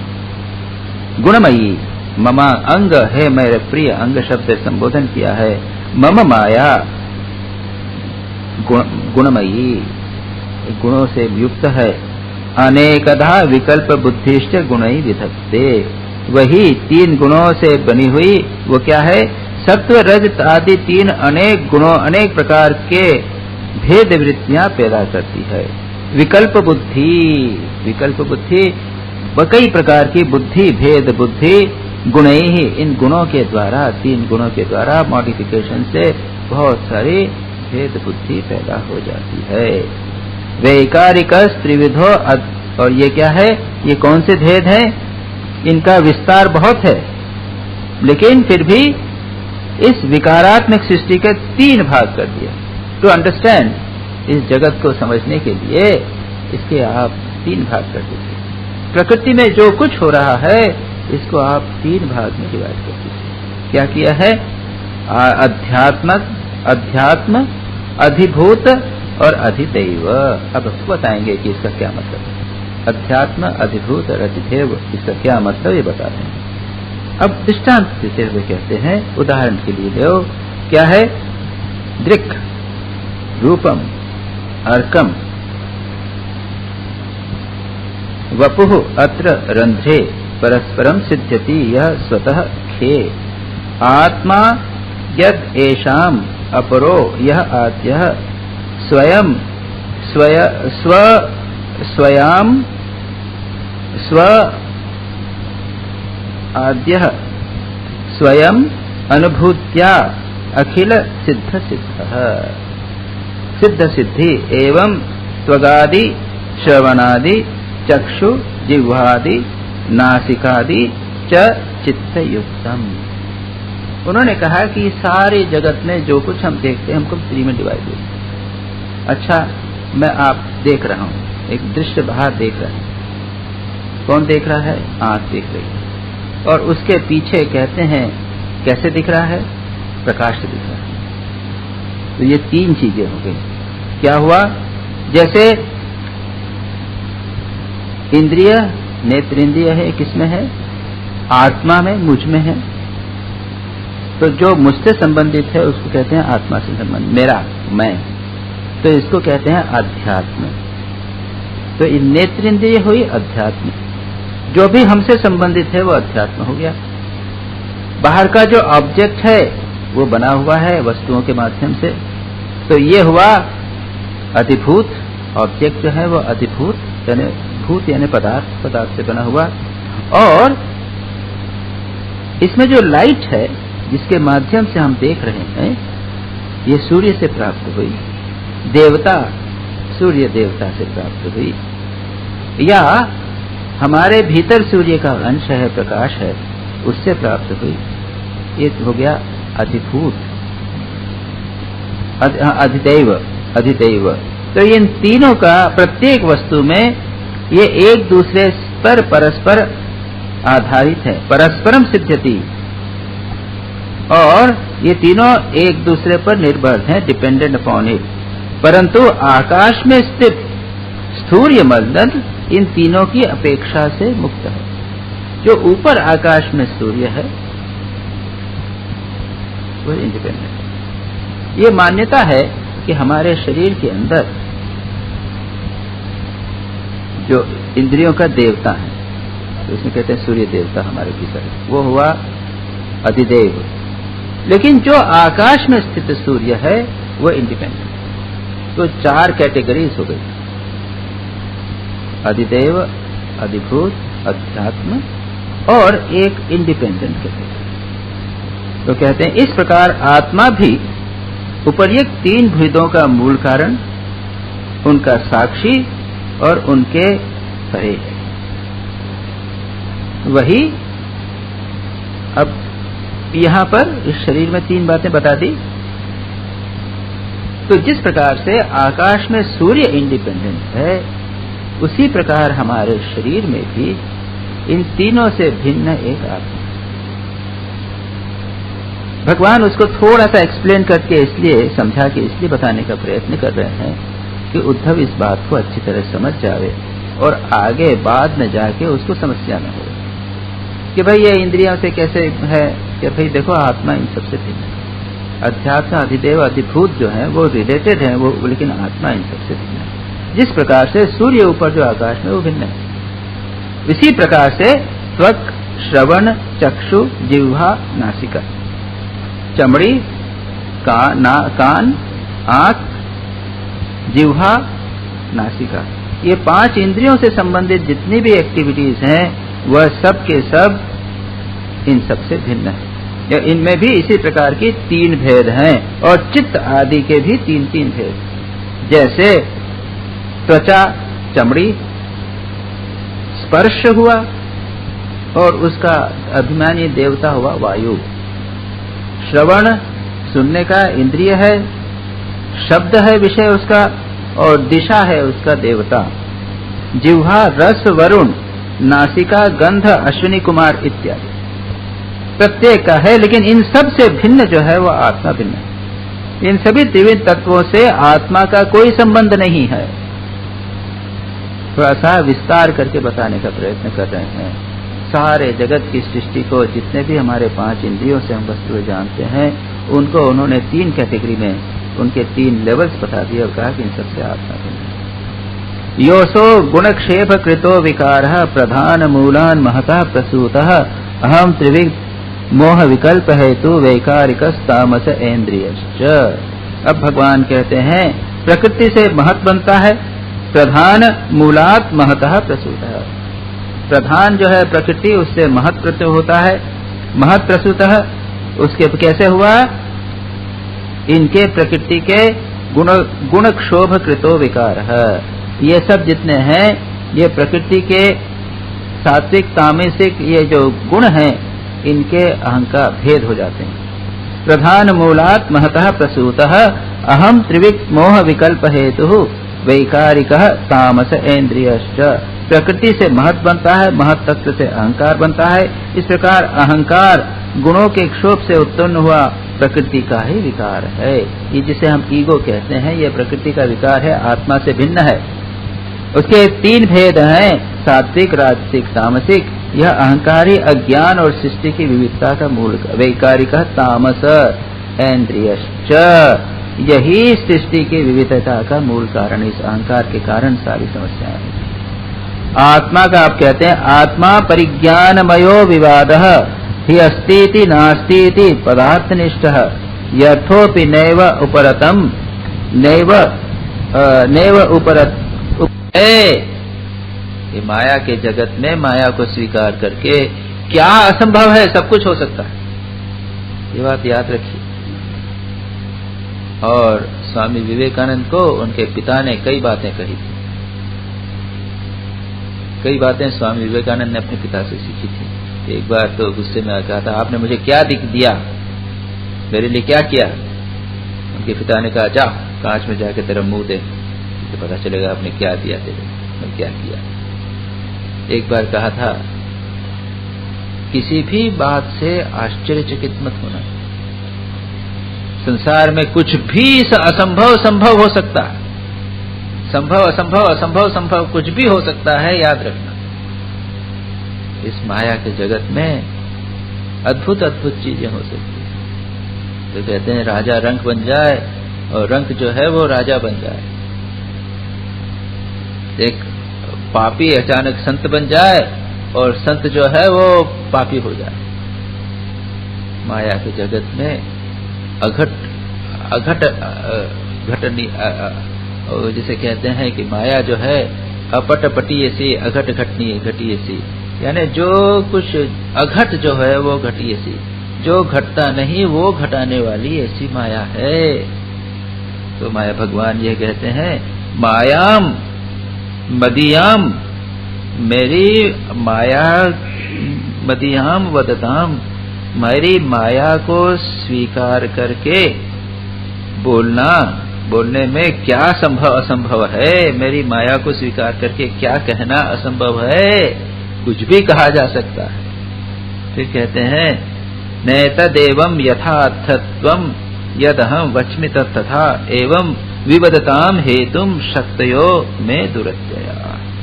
गुणमयी, ममा अंग है मेरे प्रिय, अंग शब्द से संबोधन किया है। मम माया गुणमयी, गुणों से युक्त है। अनेकधा विकल्प बुद्धिश्च गुणै विधत्ते, वही 3 गुणों से बनी हुई वो क्या है? सत्व रज आदि 3 अनेक गुणों, अनेक प्रकार के भेद वृत्तियां पैदा करती है। विकल्प बुद्धि, विकल्प बुद्धि कई प्रकार की बुद्धि, भेद बुद्धि, गुण ही, इन गुणों के द्वारा, 3 गुणों के द्वारा मॉडिफिकेशन से बहुत सारी भेद बुद्धि पैदा हो जाती है। वैकारिक त्रिविधो, और ये क्या है? ये कौन से भेद है? इनका विस्तार बहुत है, लेकिन फिर भी इस विकारात्मक सृष्टि के 3 भाग कर दिए। टू अंडरस्टैंड, इस जगत को समझने के लिए इसके आप 3 भाग कर दीजिए। प्रकृति में जो कुछ हो रहा है इसको आप 3 भाग में डिवाइड कर दीजिए। क्या किया है? अध्यात्म, अधिभूत और अधिदैव। अब बताएंगे कि इसका क्या मतलब है। अध्यात्म, अधिभूत और अधिदैव, इसका क्या मतलब ये बताते हैं। अब दृष्टांत देते हुए कहते हैं, उदाहरण के लिए लो, क्या है? दृक्, रूपम, अर्कम, वपुः अत्र रंध्रे परस्परम सिद्ध्यति यह स्वतः खे। आत्मा यद एषाम अपरो यह आद्यः स्वयं स्व आद्यः स्वयं अनुभूत्या अखिल सिद्ध सिद्धि एवं त्वगादि श्रवणादि चक्षु जिह्वादि नासिकादि च चित्तयुक्तम। उन्होंने कहा कि सारे जगत में जो कुछ हम देखते हैं हमको 3 में डिवाइड होते हैं। अच्छा, मैं आप देख रहा हूं, एक दृश्य बाहर देख रहा है। कौन देख रहा है? आंख देख रही है। और उसके पीछे कहते हैं कैसे दिख रहा है, प्रकाश से दिख रहा है। तो ये तीन चीजें हो गई। क्या हुआ, जैसे इंद्रिय, नेत्रेंद्रिय है, किसमें है, आत्मा में, मुझ में है। तो जो मुझसे संबंधित है उसको कहते हैं आत्मा से संबंध, मेरा, मैं। तो इसको कहते हैं अध्यात्म। तो नेत्रेंद्रिय हुई अध्यात्म, जो भी हमसे संबंधित है वो अध्यात्म हो गया। बाहर का जो ऑब्जेक्ट है वो बना हुआ है वस्तुओं के माध्यम से, तो ये हुआ अधिभूत। ऑब्जेक्ट जो है वो अधिभूत यानी भूत यानी पदार्थ, पदार्थ से बना हुआ। और इसमें जो लाइट है जिसके माध्यम से हम देख रहे हैं, ये सूर्य से प्राप्त हुई, देवता, सूर्य देवता से प्राप्त हुई, या हमारे भीतर सूर्य का अंश है, प्रकाश है, उससे प्राप्त हुई। ये हो गया अधिभूत, अधिदैव, अधिदैव। तो इन तीनों का प्रत्येक वस्तु में ये एक दूसरे पर परस्पर आधारित है, परस्परम सिद्ध्यति, और ये तीनों एक दूसरे पर निर्भर हैं, डिपेंडेंट अपॉन इट। परंतु आकाश में स्थित स्थूर्य मंडल इन तीनों की अपेक्षा से मुक्त है। जो ऊपर आकाश में सूर्य है वो इंडिपेंडेंट है। ये मान्यता है कि हमारे शरीर के अंदर जो इंद्रियों का देवता है, तो उसमें कहते हैं सूर्य देवता हमारे भीतर, वो हुआ अधिदेव। लेकिन जो आकाश में स्थित सूर्य है वो इंडिपेंडेंट। तो चार कैटेगरीज हो गई, अधिदेव, अधिभूत, अध्यात्म और एक इंडिपेंडेंट कैटेगरी। तो कहते हैं इस प्रकार आत्मा भी उपर्युक्त तीन भेदों का मूल कारण, उनका साक्षी और उनके परे है। वही अब यहां पर इस शरीर में तीन बातें बता दी। तो जिस प्रकार से आकाश में सूर्य इंडिपेंडेंट है, उसी प्रकार हमारे शरीर में भी इन तीनों से भिन्न एक आत्मा है। भगवान उसको थोड़ा सा एक्सप्लेन करके इसलिए समझा के इसलिए बताने का प्रयत्न कर रहे हैं कि उद्धव इस बात को अच्छी तरह समझ जावे और आगे बाद में जाके उसको समस्या न हो कि भाई ये इंद्रियों से कैसे है, कि भाई देखो आत्मा इन सबसे भिन्न है। अध्यात्म, अधिदेव, अधिभूत जो है वो रिलेटेड है, वो लेकिन आत्मा इन सबसे भिन्न है। जिस प्रकार से सूर्य ऊपर जो आकाश में वो भिन्न है, इसी प्रकार से त्वक, श्रवण, चक्षु, जिह्वा, नासिका, चमड़ी, कान, आंख, जिह्वा, नासिका, ये पांच इंद्रियों से संबंधित जितनी भी एक्टिविटीज हैं वह सब के सब इन सबसे भिन्न है। इनमें भी इसी प्रकार की तीन भेद हैं और चित्त आदि के भी तीन तीन भेद। जैसे त्वचा, चमड़ी, स्पर्श हुआ और उसका अभिमानी देवता हुआ वायु। श्रवण, सुनने का इंद्रिय है, शब्द है विषय उसका, और दिशा है उसका देवता। जिह्वा, रस, वरुण, नासिका, गंध, अश्विनी कुमार इत्यादि प्रत्येक का है, लेकिन इन सब से भिन्न जो है वो आत्मा भिन्न है। इन सभी त्रिविध तत्वों से आत्मा का कोई संबंध नहीं है। थोड़ा सा विस्तार करके बताने का प्रयत्न कर रहे हैं। सारे जगत की सृष्टि को, जितने भी हमारे पांच इंद्रियों से हम वस्तुएं जानते हैं, उनको उन्होंने तीन कैटेगरी में उनके तीन लेवल्स बता दिए और कहा कि इन सबसे आत्मा भिन्न है। योसो गुणक्षेप कृतो विकारः प्रधान मूलान महतः प्रसूतः अहम त्रिविध मोह विकल्प हेतु वैकारिकस्तामस इंद्रियश्च। अब भगवान कहते हैं प्रकृति से महत बनता है, प्रधान मूलात महतः प्रसूतः। प्रधान जो है प्रकृति, उससे महत प्रत्यय होता है। महत प्रसूतः उसके कैसे हुआ, इनके प्रकृति के गुण क्षोभ कृतो विकार। ये सब जितने हैं ये प्रकृति के सात्विक तामसिक ये जो गुण हैं इनके अहंकार भेद हो जाते हैं। प्रधान मूलात् महतः प्रसूतः अहम त्रिविक्त मोह विकल्प हेतु वैकारिकः तामस इंद्रियश्च। प्रकृति से महत बनता है, महत तत्व से अहंकार बनता है। इस प्रकार अहंकार गुणों के क्षोभ से उत्पन्न हुआ प्रकृति का ही विकार है। ये जिसे हम ईगो कहते हैं, यह प्रकृति का विकार है, आत्मा से भिन्न है। उसके 3 भेद हैं, सात्विक, राजसिक, तामसिक। यह अहंकारी अज्ञान और सृष्टि की विविधता का मूल वैकारिक तामस इंद्रियश्च, यही सृष्टि की विविधता का मूल कारण। इस अहंकार के कारण सारी समस्याएं हैं। आत्मा का आप कहते हैं आत्मा परिज्ञानमयो विवादः हि अस्तीति नास्तीति पदार्थनिष्ठः यथोपि नैव उपरतम नैव उपरत। ये माया के जगत में माया को स्वीकार करके क्या असंभव है, सब कुछ हो सकता है, ये बात याद रखिए। और स्वामी विवेकानंद को उनके पिता ने कई बातें कही थी, कई बातें स्वामी विवेकानंद ने अपने पिता से सीखी थी। एक बार तो गुस्से में कहा था, आपने मुझे क्या दिया, मेरे लिए क्या किया? उनके पिता ने कहा, जा कांच में जाके तेरा मुंह दे, तो पता चलेगा आपने क्या दिया, तेरे क्या किया। एक बार कहा था, किसी भी बात से आश्चर्यचकित मत होना, संसार में कुछ भी असंभव संभव हो सकता है, संभव असंभव असंभव संभव कुछ भी हो सकता है, याद रखना। इस माया के जगत में अद्भुत अद्भुत चीजें हो सकती हैं। तो कहते हैं राजा रंक बन जाए और रंक जो है वो राजा बन जाए, एक पापी अचानक संत बन जाए और संत जो है वो पापी हो जाए। माया के जगत में घटनी जिसे कहते हैं कि माया जो है अपट पटी ऐसी, अघट घटनी घटी ऐसी, यानी जो कुछ अघट जो है वो घटी ऐसी, जो घटता नहीं वो घटाने वाली ऐसी माया है। तो माया भगवान ये कहते हैं, मायाम मदियाम, मेरी माया मदियाम वदताम, मेरी माया को स्वीकार करके बोलने में क्या संभव असंभव है, मेरी माया को स्वीकार करके क्या कहना असंभव है, कुछ भी कहा जा सकता है। फिर कहते हैं नैतदेवं यथार्थत्वं यदहं वच्मि तथा एवं विवदताम हेतुम शक्तयो में दुरत्यया।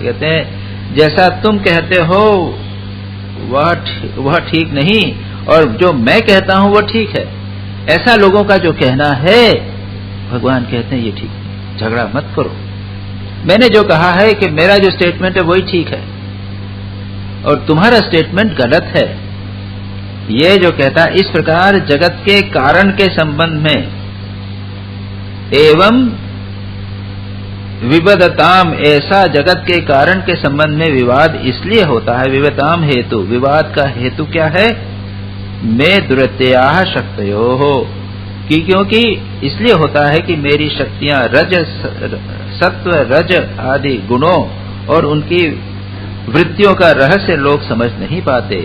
कहते हैं जैसा तुम कहते हो वह ठीक नहीं, और जो मैं कहता हूं वो ठीक है, ऐसा लोगों का जो कहना है भगवान कहते हैं ये ठीक नहीं, झगड़ा मत करो। मैंने जो कहा है कि मेरा जो स्टेटमेंट है वही ठीक है और तुम्हारा स्टेटमेंट गलत है। ये जो कहता है इस प्रकार जगत के कारण के संबंध में एवं विवादताम, ऐसा जगत के कारण के संबंध में विवाद इसलिए होता है, विवादताम हेतु, विवाद का हेतु क्या है, मैं दुरत्या शक्तयो हो, क्योंकि इसलिए होता है कि मेरी शक्तियां सत्व रज आदि गुणों और उनकी वृत्तियों का रहस्य लोग समझ नहीं पाते।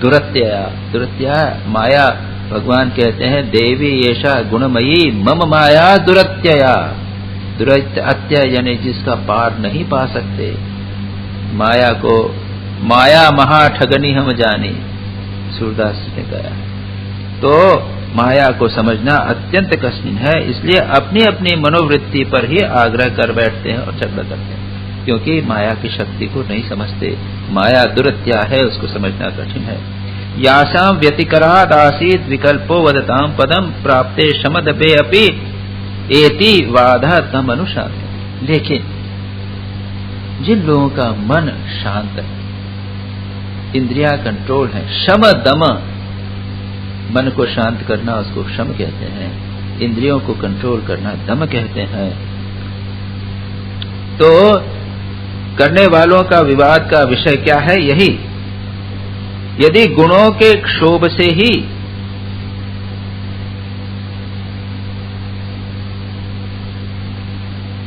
दुरत्या माया, भगवान कहते हैं देवी ऐसा गुणमयी मम माया दुरत्यया, दुरत्य यानी जिसका पार नहीं पा सकते। माया को माया महा ठगनी हम जानी, सूरदास ने कहा। तो माया को समझना अत्यंत कठिन है, इसलिए अपनी अपनी मनोवृत्ति पर ही आग्रह कर बैठते हैं और झगड़ा करते हैं, क्योंकि माया की शक्ति को नहीं समझते। माया दुरत्या है, उसको समझना कठिन है। यासाम व्यतिकराद आसीत विकल्पो वदताम पदम प्राप्ते शमदबे अपि एति वाधा तम अनुशांत। लेकिन जिन लोगों का मन शांत है, इंद्रिया कंट्रोल है, शम दम, मन को शांत करना उसको शम कहते हैं, इंद्रियों को कंट्रोल करना दम कहते हैं। तो करने वालों का विवाद का विषय क्या है, यही यदि गुणों के क्षोभ से ही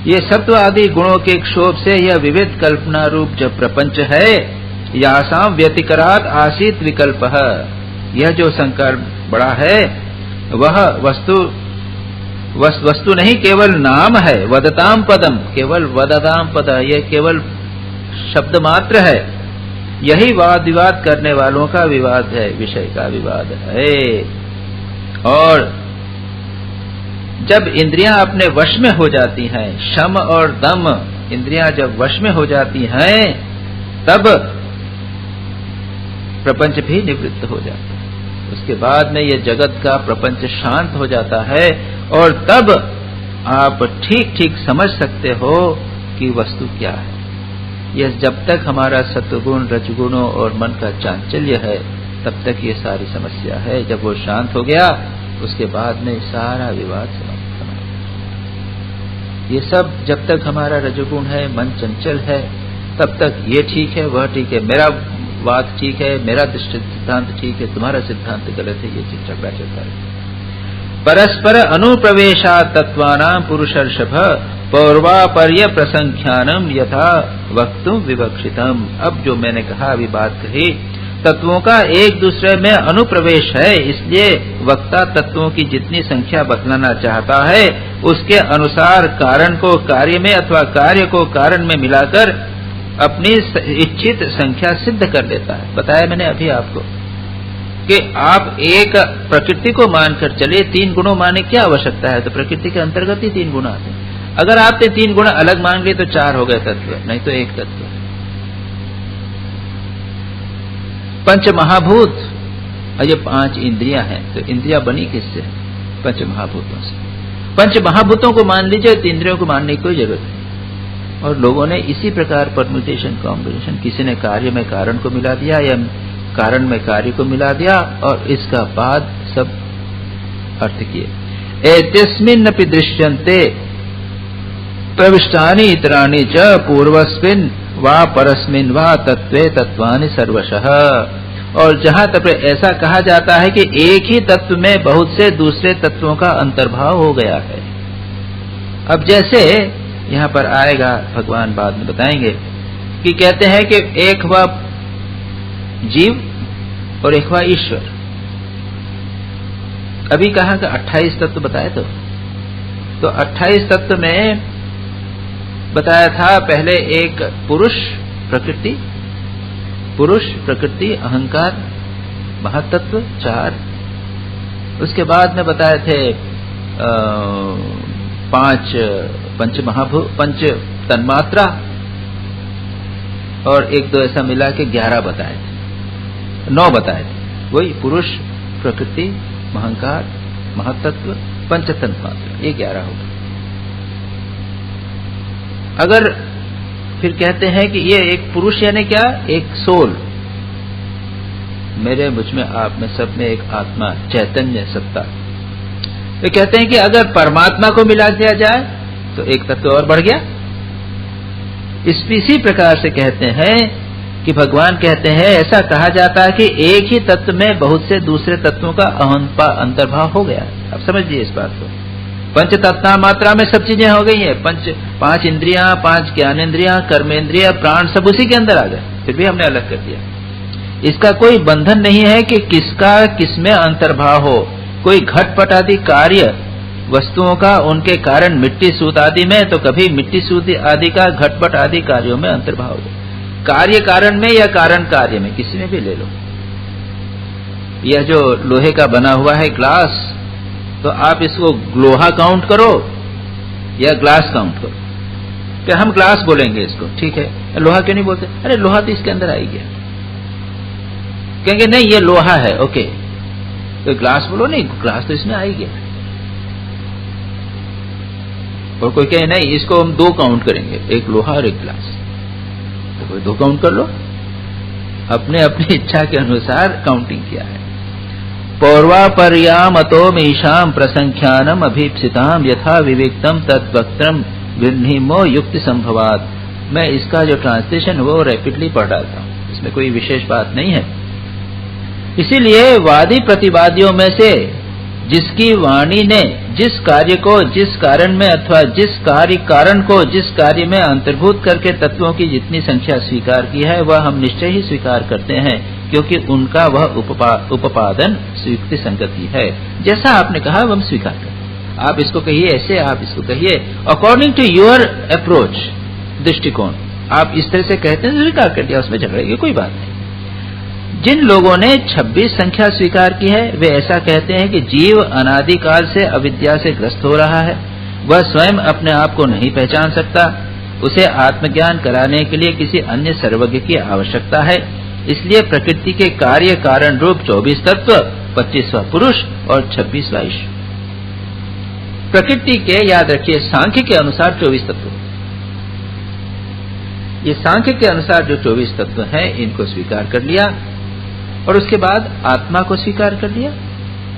ये सत्व आदि गुणों के क्षोभ से यह विविध कल्पना रूप जो प्रपंच है, यासाम व्यतिकरात आसीत विकल्प, यह जो संकर बड़ा है वह वस्तु नहीं केवल नाम है। वदताम पदम, केवल वदताम पद, यह केवल शब्द मात्र है। यही वाद विवाद करने वालों का विवाद है, विषय का विवाद है। और जब इंद्रियां अपने वश में हो जाती हैं, शम और दम इंद्रियां जब वश में हो जाती हैं, तब प्रपंच भी निवृत्त हो जाता है। उसके बाद में ये जगत का प्रपंच शांत हो जाता है, और तब आप ठीक ठीक समझ सकते हो कि वस्तु क्या है। यह जब तक हमारा सत्वगुण रजगुणों और मन का चांचल्य है, तब तक ये सारी समस्या है। जब वो शांत हो गया, उसके बाद में सारा विवाद समाप्त। ये सब जब तक हमारा रजोगुण है, मन चंचल है, तब तक ये ठीक है, वह ठीक है, मेरा बात ठीक है, मेरा सिद्धांत ठीक है, तुम्हारा सिद्धांत गलत है, ये झगड़ा चलता है। परस्पर अनुप्रवेशा तत्वानां पुरुषर्षभ पौर्वापर्य प्रसंख्यानम यथा वक्तुम विवक्षितम। अब जो मैंने कहा, अभी बात कही, तत्वों का एक दूसरे में अनुप्रवेश है, इसलिए वक्ता तत्वों की जितनी संख्या बतलाना चाहता है, उसके अनुसार कारण को कार्य में अथवा कार्य को कारण में मिलाकर अपनी इच्छित संख्या सिद्ध कर लेता है। बताया मैंने अभी आपको कि आप एक प्रकृति को मानकर चले, 3 गुणों माने क्या आवश्यकता है, तो प्रकृति के अंतर्गत ही 3 गुण आते हैं। अगर आपने 3 गुण अलग मान लिए तो 4 हो गए तत्व, नहीं तो एक तत्व। पंच महाभूत, और ये 5 इंद्रियां हैं, तो इंद्रियां बनी किससे? पंच महाभूतों से। पंच महाभूतों को मान लीजिए तो इंद्रियों को मानने की कोई जरूरत नहीं। और लोगों ने इसी प्रकार परम्यूटेशन कॉम्बिनेशन, किसी ने कार्य में कारण को मिला दिया या कारण में कार्य को मिला दिया, और इसका बाद सब अर्थ किए। एतस्मिन्नपि दृश्यन्ते प्रविष्टानि इतराणि च पूर्वस्मिन् वा परस्मिन् वा तत्वे तत्वानि सर्वशः। और जहां तक ऐसा कहा जाता है कि एक ही तत्व में बहुत से दूसरे तत्वों का अंतर्भाव हो गया है। अब जैसे यहां पर आएगा, भगवान बाद में बताएंगे कि कहते हैं कि एक हुआ जीव और एक हुआ ईश्वर। अभी कहा कि 28 तत्व बताए, तो 28 तत्व में बताया था पहले एक पुरुष प्रकृति अहंकार महातत्व 4। उसके बाद में बताए थे 5 पंच तन्मात्रा, और 1-2 ऐसा मिला के 11 बताए थे, 9 बताए थे। वही पुरुष प्रकृति अहंकार महातत्व पंच तन्मात्रा, ये 11 होगा। अगर फिर कहते हैं कि ये एक पुरुष यानी क्या? एक सोल, मेरे मुझ में आप में सब में एक आत्मा चैतन्य सत्ता। तो कहते हैं कि अगर परमात्मा को मिला दिया जाए तो एक तत्व और बढ़ गया। इसी प्रकार से कहते हैं कि भगवान कहते हैं, ऐसा कहा जाता है कि एक ही तत्व में बहुत से दूसरे तत्वों का अंतर्भाव हो गया। अब समझिए इस बात को। पंच तत्व मात्रा में सब चीजें हो गई हैं, 5 इंद्रियां, 5 ज्ञानेन्द्रियां, कर्मेंद्रिया, प्राण सब उसी के अंदर आ गए, फिर भी हमने अलग कर दिया। इसका कोई बंधन नहीं है कि किसका किसमें अंतर्भाव हो। कोई घटपट आदि कार्य वस्तुओं का उनके कारण मिट्टी सूत आदि में, तो कभी मिट्टी सूत आदि का घटपट आदि कार्यों में अंतर्भाव हो। कार्य कारण में या कारण कार्य में, किसी में भी ले लो। यह जो लोहे का बना हुआ है ग्लास, तो आप इसको लोहा काउंट करो या ग्लास काउंट करो। क्या हम ग्लास बोलेंगे इसको, ठीक है, लोहा क्यों नहीं बोलते? अरे लोहा तो इसके अंदर आ ही गया। कहेंगे नहीं ये लोहा है, ओके, तो ग्लास बोलो, नहीं ग्लास तो इसमें आ ही गया। और कोई कहे नहीं इसको हम 2 काउंट करेंगे, एक लोहा और एक ग्लास, तो कोई 2 काउंट कर लो। अपने अपनी इच्छा के अनुसार काउंटिंग किया है। पौर्वापर्यामतो मीशाम प्रसंख्यानम अभीप्सिताम यथा विवेक्तम तद्वक्त्रम गृह्णीमो युक्ति संभवात। मैं इसका जो ट्रांसलेशन वो रैपिडली पढ़ रहा था, इसमें कोई विशेष बात नहीं है। इसीलिए वादी प्रतिवादियों में से जिसकी वाणी ने जिस कार्य को जिस कारण में अथवा जिस कार्य कारण को जिस कार्य में अंतर्भूत करके तत्वों की जितनी संख्या स्वीकार की है, वह हम निश्चय ही स्वीकार करते हैं, क्योंकि उनका वह उपादान युक्ति संगति है। जैसा आपने कहा हम स्वीकार करते। आप इसको कहिए ऐसे, आप इसको कहिए अकॉर्डिंग टू योर अप्रोच, दृष्टिकोण। आप इस तरह से कहते हैं स्वीकार कर लिया, उसमें झगड़े की कोई बात नहीं। जिन लोगों ने 26 संख्या स्वीकार की है वे ऐसा कहते हैं कि जीव अनादिकाल से अविद्या से ग्रस्त हो रहा है, वह स्वयं अपने आप को नहीं पहचान सकता, उसे आत्मज्ञान कराने के लिए किसी अन्य सर्वज्ञ की आवश्यकता है। इसलिए प्रकृति के कार्य कारण रूप 24 तत्व, 25वां पुरुष और 26वां ईश्वर। प्रकृति के, याद रखिए, सांख्य के अनुसार 24 तत्व, ये सांख्य के अनुसार जो 24 तत्व हैं इनको स्वीकार कर लिया और उसके बाद आत्मा को स्वीकार कर लिया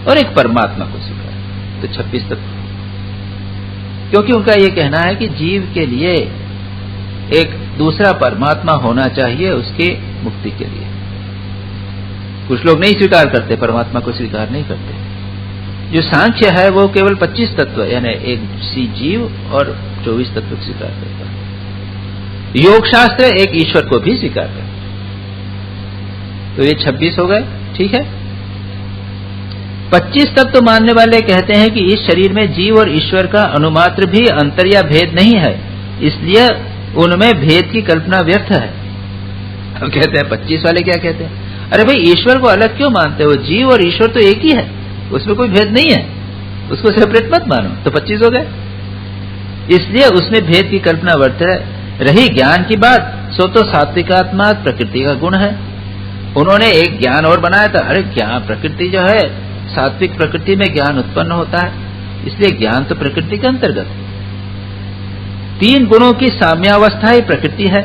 और एक परमात्मा को स्वीकार, तो 26 तत्व। क्योंकि उनका ये कहना है कि जीव के लिए एक दूसरा परमात्मा होना चाहिए उसके मुक्ति के लिए। कुछ लोग नहीं स्वीकार करते, परमात्मा को स्वीकार नहीं करते। जो सांख्य है वो केवल 25 तत्व यानी एक जीव और 24 तत्व स्वीकार करता है। योग शास्त्र एक ईश्वर को भी स्वीकार करता है। तो ये 26 हो गए, ठीक है। 25 तत्व मानने वाले कहते हैं कि इस शरीर में जीव और ईश्वर का अनुमात्र भी अंतर या भेद नहीं है, इसलिए उनमें भेद की कल्पना व्यर्थ है। अब कहते हैं 25 वाले क्या कहते हैं, अरे भाई ईश्वर को अलग क्यों मानते हो, जीव और ईश्वर तो एक ही है, उसमें कोई भेद नहीं है, उसको सेपरेट मत मानो। तो 25 हो गए, इसलिए उसमें भेद की कल्पना व्यर्थ है। रही ज्ञान की बात, सो तो सात्विकात्मा प्रकृति का गुण है। उन्होंने एक ज्ञान और बनाया था, अरे ज्ञान प्रकृति जो है, सात्विक प्रकृति में ज्ञान उत्पन्न होता है, इसलिए ज्ञान तो प्रकृति के अंतर्गत है। 3 गुणों की साम्यावस्था ही प्रकृति है,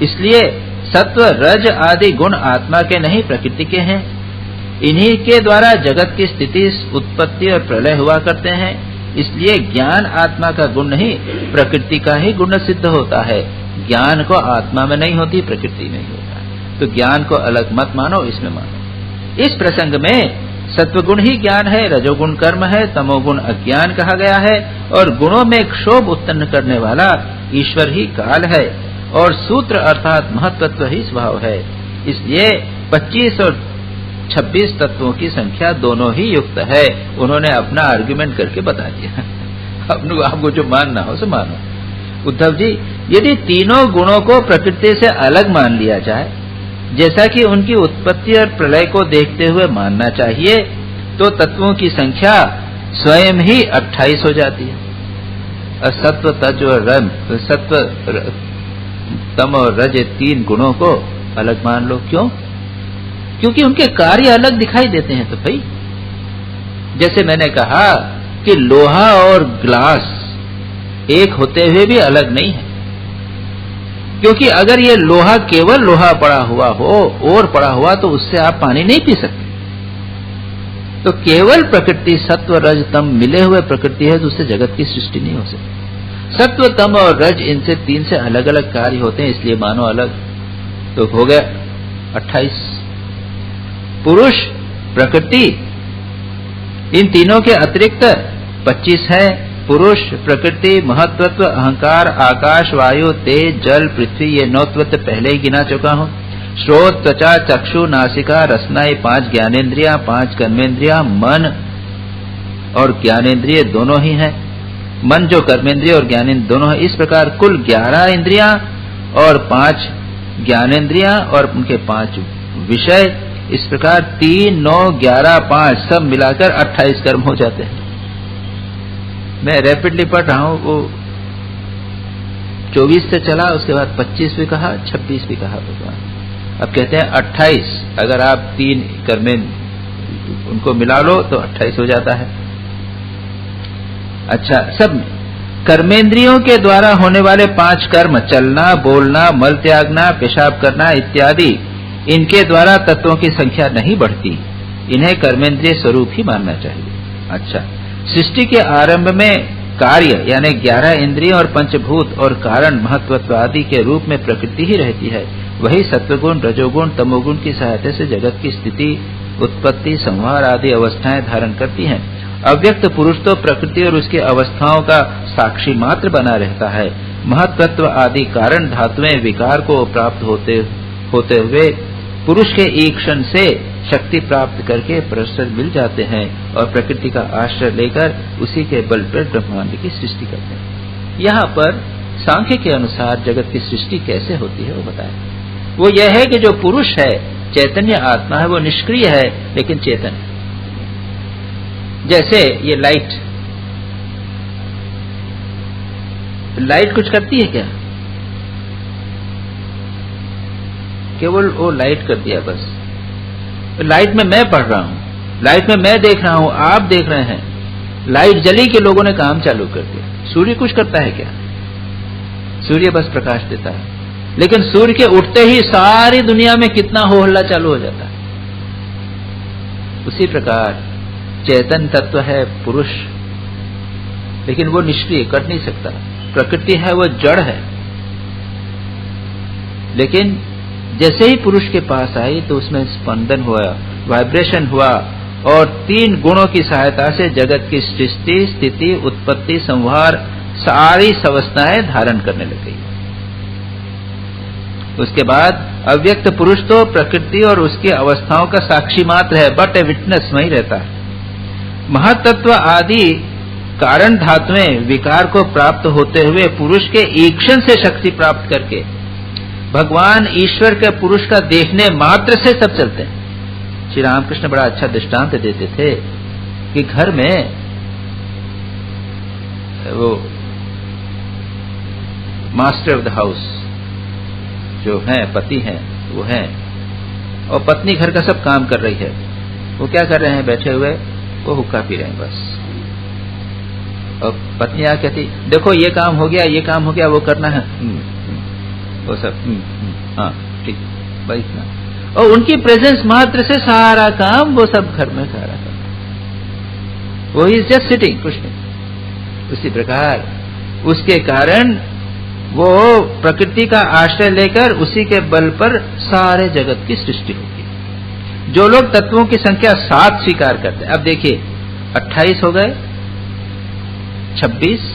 इसलिए सत्व रज आदि गुण आत्मा के नहीं प्रकृति के हैं। इन्हीं के द्वारा जगत की स्थिति, उत्पत्ति और प्रलय हुआ करते हैं, इसलिए ज्ञान आत्मा का गुण नहीं प्रकृति का ही गुण सिद्ध होता है। ज्ञान को आत्मा में नहीं होती, प्रकृति में ही होता है। तो ज्ञान को अलग मत मानो, इसमें मानो। इस प्रसंग में सत्वगुण ही ज्ञान है, रजोगुण कर्म है, तमोगुण अज्ञान कहा गया है और गुणों में क्षोभ उत्पन्न करने वाला ईश्वर ही काल है और सूत्र अर्थात महत्त्व ही स्वभाव है। इसलिए 25 और 26 तत्वों की संख्या दोनों ही युक्त है। उन्होंने अपना आर्गुमेंट करके बता दिया। आपको जो मानना हो सो मानो। उद्धव जी, यदि तीनों गुणों को प्रकृति से अलग मान लिया जाए, जैसा कि उनकी उत्पत्ति और प्रलय को देखते हुए मानना चाहिए, तो तत्वों की संख्या स्वयं ही 28 हो जाती है। सत्व, तज और रम, सत्व, तम और रज 3 गुणों को अलग मान लो। क्यों? क्योंकि उनके कार्य अलग दिखाई देते हैं। तो भाई, जैसे मैंने कहा कि लोहा और ग्लास एक होते हुए भी अलग नहीं है, क्योंकि अगर ये लोहा केवल लोहा पड़ा हुआ हो और पड़ा हुआ तो उससे आप पानी नहीं पी सकते। तो केवल प्रकृति सत्व रज तम मिले हुए प्रकृति है, तो उससे जगत की सृष्टि नहीं हो सकती। सत्व तम और रज, इनसे 3 से अलग अलग कार्य होते हैं, इसलिए मानो अलग। तो हो गया 28। पुरुष, प्रकृति, इन तीनों के अतिरिक्त 25 है। पुरुष, प्रकृति, महत्त्व, अहंकार, आकाश, वायु, तेज, जल, पृथ्वी, ये 9 तत्व पहले ही गिना चुका हूं। श्रोत, त्वचा, चक्षु, नासिका, रसना, ये 5 ज्ञानेन्द्रियां, 5 कर्मेंद्रियां, मन और ज्ञानेन्द्रिय दोनों ही हैं। मन जो कर्मेंद्रिय और ज्ञानेन्द्रिय दोनों है, इस प्रकार कुल 11 इंद्रियां और 5 ज्ञानेन्द्रियां और उनके 5 विषय। इस प्रकार 3, 9, 11, 5 सब मिलाकर 28 कर्म हो जाते हैं। मैं रैपिडली पढ़ रहा हूं, वो 24 से चला, उसके बाद 25 भी कहा, 26 भी कहा भगवान। अब कहते हैं 28, अगर आप 3 कर्में उनको मिला लो तो 28 हो जाता है। अच्छा, सब कर्मेंद्रियों के द्वारा होने वाले 5 कर्म, चलना, बोलना, मल त्यागना, पेशाब करना इत्यादि, इनके द्वारा तत्वों की संख्या नहीं बढ़ती, इन्हें कर्मेंद्रिय स्वरूप ही मानना चाहिए। अच्छा, सृष्टि के आरंभ में कार्य यानी 11 इंद्रिय और पंचभूत और कारण महत्त्व आदि के रूप में प्रकृति ही रहती है। वही सत्वगुण, रजोगुण, तमोगुण की सहायता से जगत की स्थिति, उत्पत्ति, संहार आदि अवस्थाएं धारण करती हैं। अव्यक्त पुरुष तो प्रकृति और उसकी अवस्थाओं का साक्षी मात्र बना रहता है। महत्त्व आदि कारण धातुएं विकार को प्राप्त होते हुए पुरुष के ईक्षण से शक्ति प्राप्त करके परस्पर मिल जाते हैं और प्रकृति का आश्रय लेकर उसी के बल पर ब्रह्मांड की सृष्टि करते हैं। यहाँ पर सांख्य के अनुसार जगत की सृष्टि कैसे होती है वो बताया। वो यह है कि जो पुरुष है, चैतन्य आत्मा है, वो निष्क्रिय है लेकिन चेतन है। जैसे ये लाइट कुछ करती है क्या? केवल वो लाइट कर दिया बस। लाइट में मैं पढ़ रहा हूं, लाइट में मैं देख रहा हूं, आप देख रहे हैं, लाइट जली के लोगों ने काम चालू कर दिया। सूर्य कुछ करता है क्या? सूर्य बस प्रकाश देता है, लेकिन सूर्य के उठते ही सारी दुनिया में कितना हो हल्ला चालू हो जाता है। उसी प्रकार चेतन तत्व है पुरुष, लेकिन वो निष्क्रिय, कर नहीं सकता। प्रकृति है वो जड़ है, लेकिन जैसे ही पुरुष के पास आई तो उसमें स्पंदन हुआ, वाइब्रेशन हुआ, और 3 गुणों की सहायता से जगत की सृष्टि, स्थिति, उत्पत्ति, संहार सारी अवस्थाएं धारण करने लग गई। उसके बाद अव्यक्त पुरुष तो प्रकृति और उसकी अवस्थाओं का साक्षी मात्र है, बट ए विटनेस वहीं रहता है। महतत्व आदि कारण धातुएं विकार को प्राप्त होते हुए पुरुष के ईक्षण से शक्ति प्राप्त करके भगवान ईश्वर के पुरुष का देखने मात्र से सब चलते हैं। श्री रामकृष्ण बड़ा अच्छा दृष्टांत देते थे कि घर में वो मास्टर ऑफ द हाउस जो हैं, पति हैं, वो हैं, और पत्नी घर का सब काम कर रही है। वो क्या कर रहे हैं? बैठे हुए वो हुक्का पी रहे हैं बस। और पत्नी आ कहती, देखो ये काम हो गया, ये काम हो गया, वो करना है, वो सब हाँ ठीक, बस इतना। और उनकी प्रेजेंस मात्र से सारा काम वो सब घर में सारा काम, वो इज जस्ट सिटिंग, कुछ नहीं। उसी प्रकार उसके कारण वो प्रकृति का आश्रय लेकर उसी के बल पर सारे जगत की सृष्टि होती है। जो लोग तत्वों की संख्या 7 स्वीकार करते हैं, अब देखिए 28 हो गए, 26,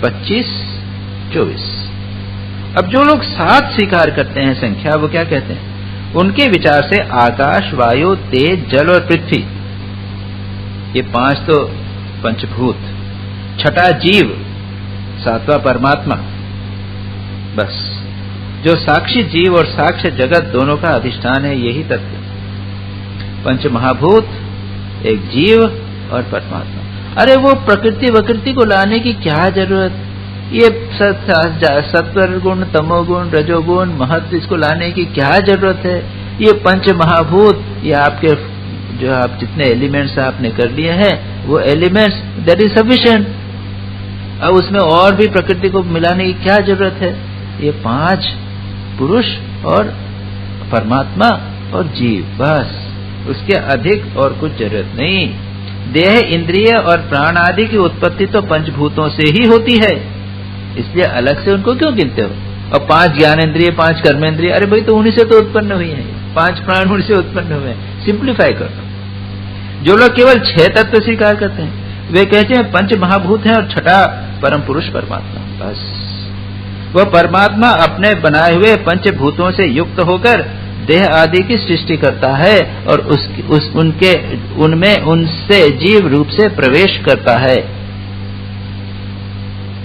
25, 24। अब जो लोग 7 स्वीकार करते हैं संख्या, वो क्या कहते हैं? उनके विचार से आकाश, वायु, तेज, जल और पृथ्वी, ये 5 तो पंचभूत, 6ठा जीव, 7वां परमात्मा, बस जो साक्षी जीव और साक्ष्य जगत दोनों का अधिष्ठान है, यही तत्व। 5 महाभूत, एक जीव और परमात्मा। अरे वो प्रकृति वकृति को लाने की क्या जरूरत? ये सत्वर गुण, तमोगुण, रजोगुण, महत्व, इसको लाने की क्या जरूरत है? ये 5 महाभूत, ये आपके जो आप जितने एलिमेंट्स आपने कर लिए हैं, वो एलिमेंट्स, दैट इज सफिशिएंट। अब उसमें और भी प्रकृति को मिलाने की क्या जरूरत है? ये 5 पुरुष और परमात्मा और जीव, बस, उसके अधिक और कुछ जरूरत नहीं। देह, इंद्रिय और प्राण आदि की उत्पत्ति तो पंचभूतों से ही होती है, इसलिए अलग से उनको क्यों गिनते हो? और 5 ज्ञानेंद्रिय, 5 कर्मेंद्रिय, अरे भाई तो उन्हीं से तो उत्पन्न हुई है, 5 प्राण उन्हीं से उत्पन्न हुए हैं। सिंप्लीफाई कर दो। जो लोग केवल 6 तत्व स्वीकार करते हैं, वे कहते हैं 5 महाभूत हैं और 6ठा परम पुरुष परमात्मा, बस। वह परमात्मा अपने बनाए हुए पंचभूतों से युक्त होकर देह आदि की सृष्टि करता है और उनमें उनसे जीव रूप से प्रवेश करता है।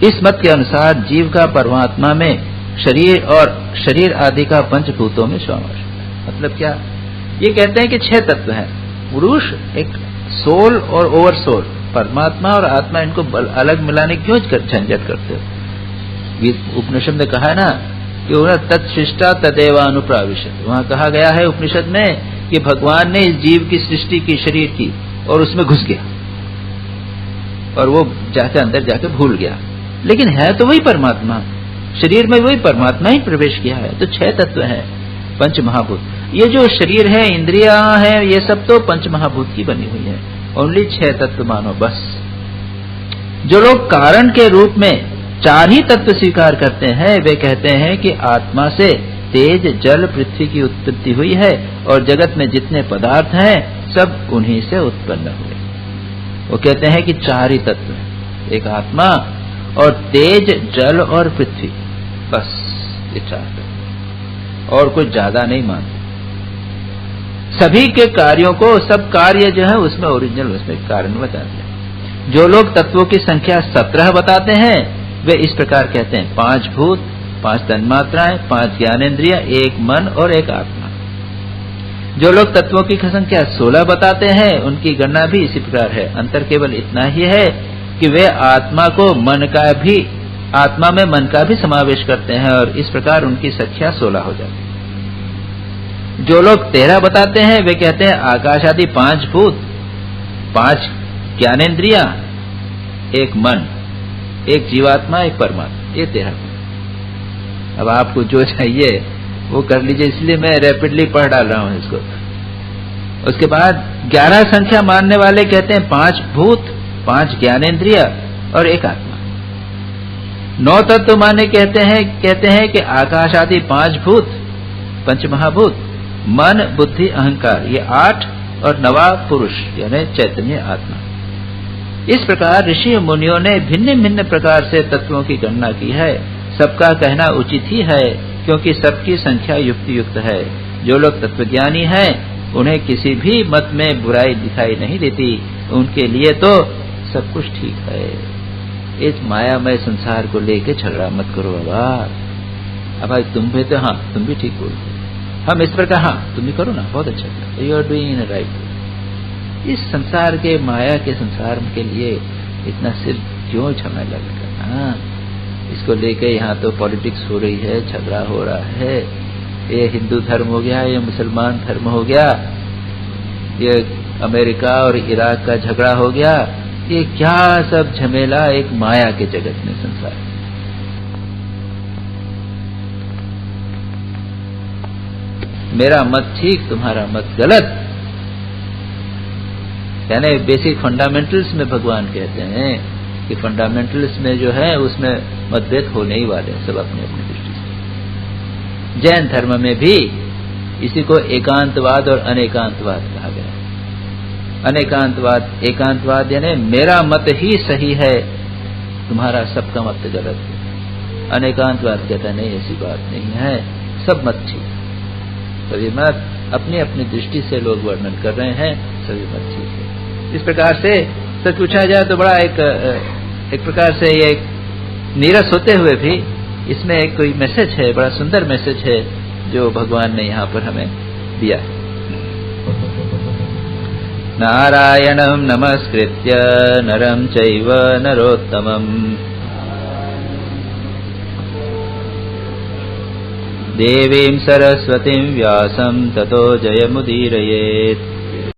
इस मत के अनुसार जीव का परमात्मा में शरीर और शरीर आदि का पंचभूतों में समावेश होता है। मतलब क्या? ये कहते हैं कि 6 तत्व हैं, पुरुष, एक सोल और ओवर सोल, परमात्मा और आत्मा, इनको अलग मिलाने क्यों झंझट करते हो? उपनिषद ने कहा है ना कि तत्सृष्टा तदेवानुप्राविशत्। वहां कहा गया है उपनिषद में कि भगवान ने इस जीव की सृष्टि की, शरीर की, और उसमें घुस गया और वो जाके अंदर जाके भूल गया, लेकिन है तो वही परमात्मा, शरीर में वही परमात्मा ही प्रवेश किया है। तो 6 तत्व हैं, 5 महाभूत। ये जो शरीर है, इंद्रियां हैं, ये सब तो 5 महाभूत की बनी हुई है। ओनली 6 तत्व मानो, बस। जो लोग कारण के रूप में 4 ही तत्व स्वीकार करते हैं, वे कहते हैं कि आत्मा से तेज, जल, पृथ्वी की उत्पत्ति हुई है और जगत में जितने पदार्थ हैं सब उन्हीं से उत्पन्न हुए। वो कहते हैं कि 4 ही तत्व हैं, एक आत्मा और तेज, जल और पृथ्वी, बस ये 4 तत्व, और कुछ ज्यादा नहीं मानते। सभी के कार्यों को, सब कार्य जो है उसमें ओरिजिनल, उसमें कारण बता दिया। जो लोग तत्वों की संख्या 17 बताते हैं, वे इस प्रकार कहते हैं 5 भूत, 5 तन्मात्राएं, 5 ज्ञानेंद्रिय, 1 मन और 1 आत्मा। जो लोग तत्वों की संख्या 16 बताते हैं उनकी गणना भी इसी प्रकार है। अंतर केवल इतना ही है कि वे आत्मा में मन का भी समावेश करते हैं और इस प्रकार उनकी संख्या 16 हो जाती है। जो लोग 13 बताते हैं वे कहते हैं आकाश आदि 5 भूत, 5 ज्ञानेंद्रिया, 1 मन, 1 जीवात्मा, 1 परमात्मा, ये 13। अब आपको जो चाहिए वो कर लीजिए, इसलिए मैं रैपिडली पढ़ डाल रहा हूं इसको। उसके बाद 11 संख्या मानने वाले कहते हैं 5 भूत, 5 ज्ञानेंद्रिय और 1 आत्मा। 9 तत्व माने कहते हैं कि आकाश आदि 5 भूत, 5 महाभूत, मन, बुद्धि, अहंकार, ये 8 और 9वां पुरुष यानी चैतन्य आत्मा। इस प्रकार ऋषि मुनियों ने भिन्न भिन्न प्रकार से तत्वों की गणना की है। सबका कहना उचित ही है क्योंकि सबकी संख्या युक्त है। जो लोग तत्वज्ञानी हैं उन्हें किसी भी मत में बुराई दिखाई नहीं देती, उनके लिए तो सब कुछ ठीक है। इस मायामय संसार को लेके झगड़ा मत करो बाबा। अब भाई तुम भी तो हाँ तुम भी ठीक बोलते, हम इस प्रकार हाँ तुम भी करो ना, बहुत अच्छा करो, यू आर डूइंग राइट। इस संसार के माया के संसार के लिए इतना सिर क्यों झमेला करना? इसको लेके यहाँ तो पॉलिटिक्स हो रही है, झगड़ा हो रहा है, ये हिंदू धर्म हो गया, ये मुसलमान धर्म हो गया, ये अमेरिका और इराक का झगड़ा हो गया, ये क्या सब झमेला एक माया के जगत में संसार। मेरा मत ठीक, तुम्हारा मत गलत, यानी बेसिक फंडामेंटल्स में भगवान कहते हैं कि फंडामेंटल्स में जो है उसमें मतभेद होने ही वाले हैं सब अपनी अपनी दृष्टि से। जैन धर्म में भी इसी को एकांतवाद और अनेकांतवाद कहा गया है। अनेकांतवाद, एकांतवाद यानी मेरा मत ही सही है, तुम्हारा सबका मत गलत है। अनेकांतवाद कहता नहीं ऐसी बात नहीं है, सब मत ठीक, सभी मत अपनी अपनी दृष्टि से लोग वर्णन कर रहे हैं, सभी मत ठीक है। इस प्रकार से सच पूछा जाए तो बड़ा एक प्रकार से ये नीरस होते हुए भी इसमें एक कोई मैसेज है, बड़ा सुंदर मैसेज है जो भगवान ने यहाँ पर हमें दिया है। नारायणं नमस्कृत्य नरं चैव नरोत्तमम् देवीं सरस्वतीं व्यासं ततो जयमुदीरयेत्।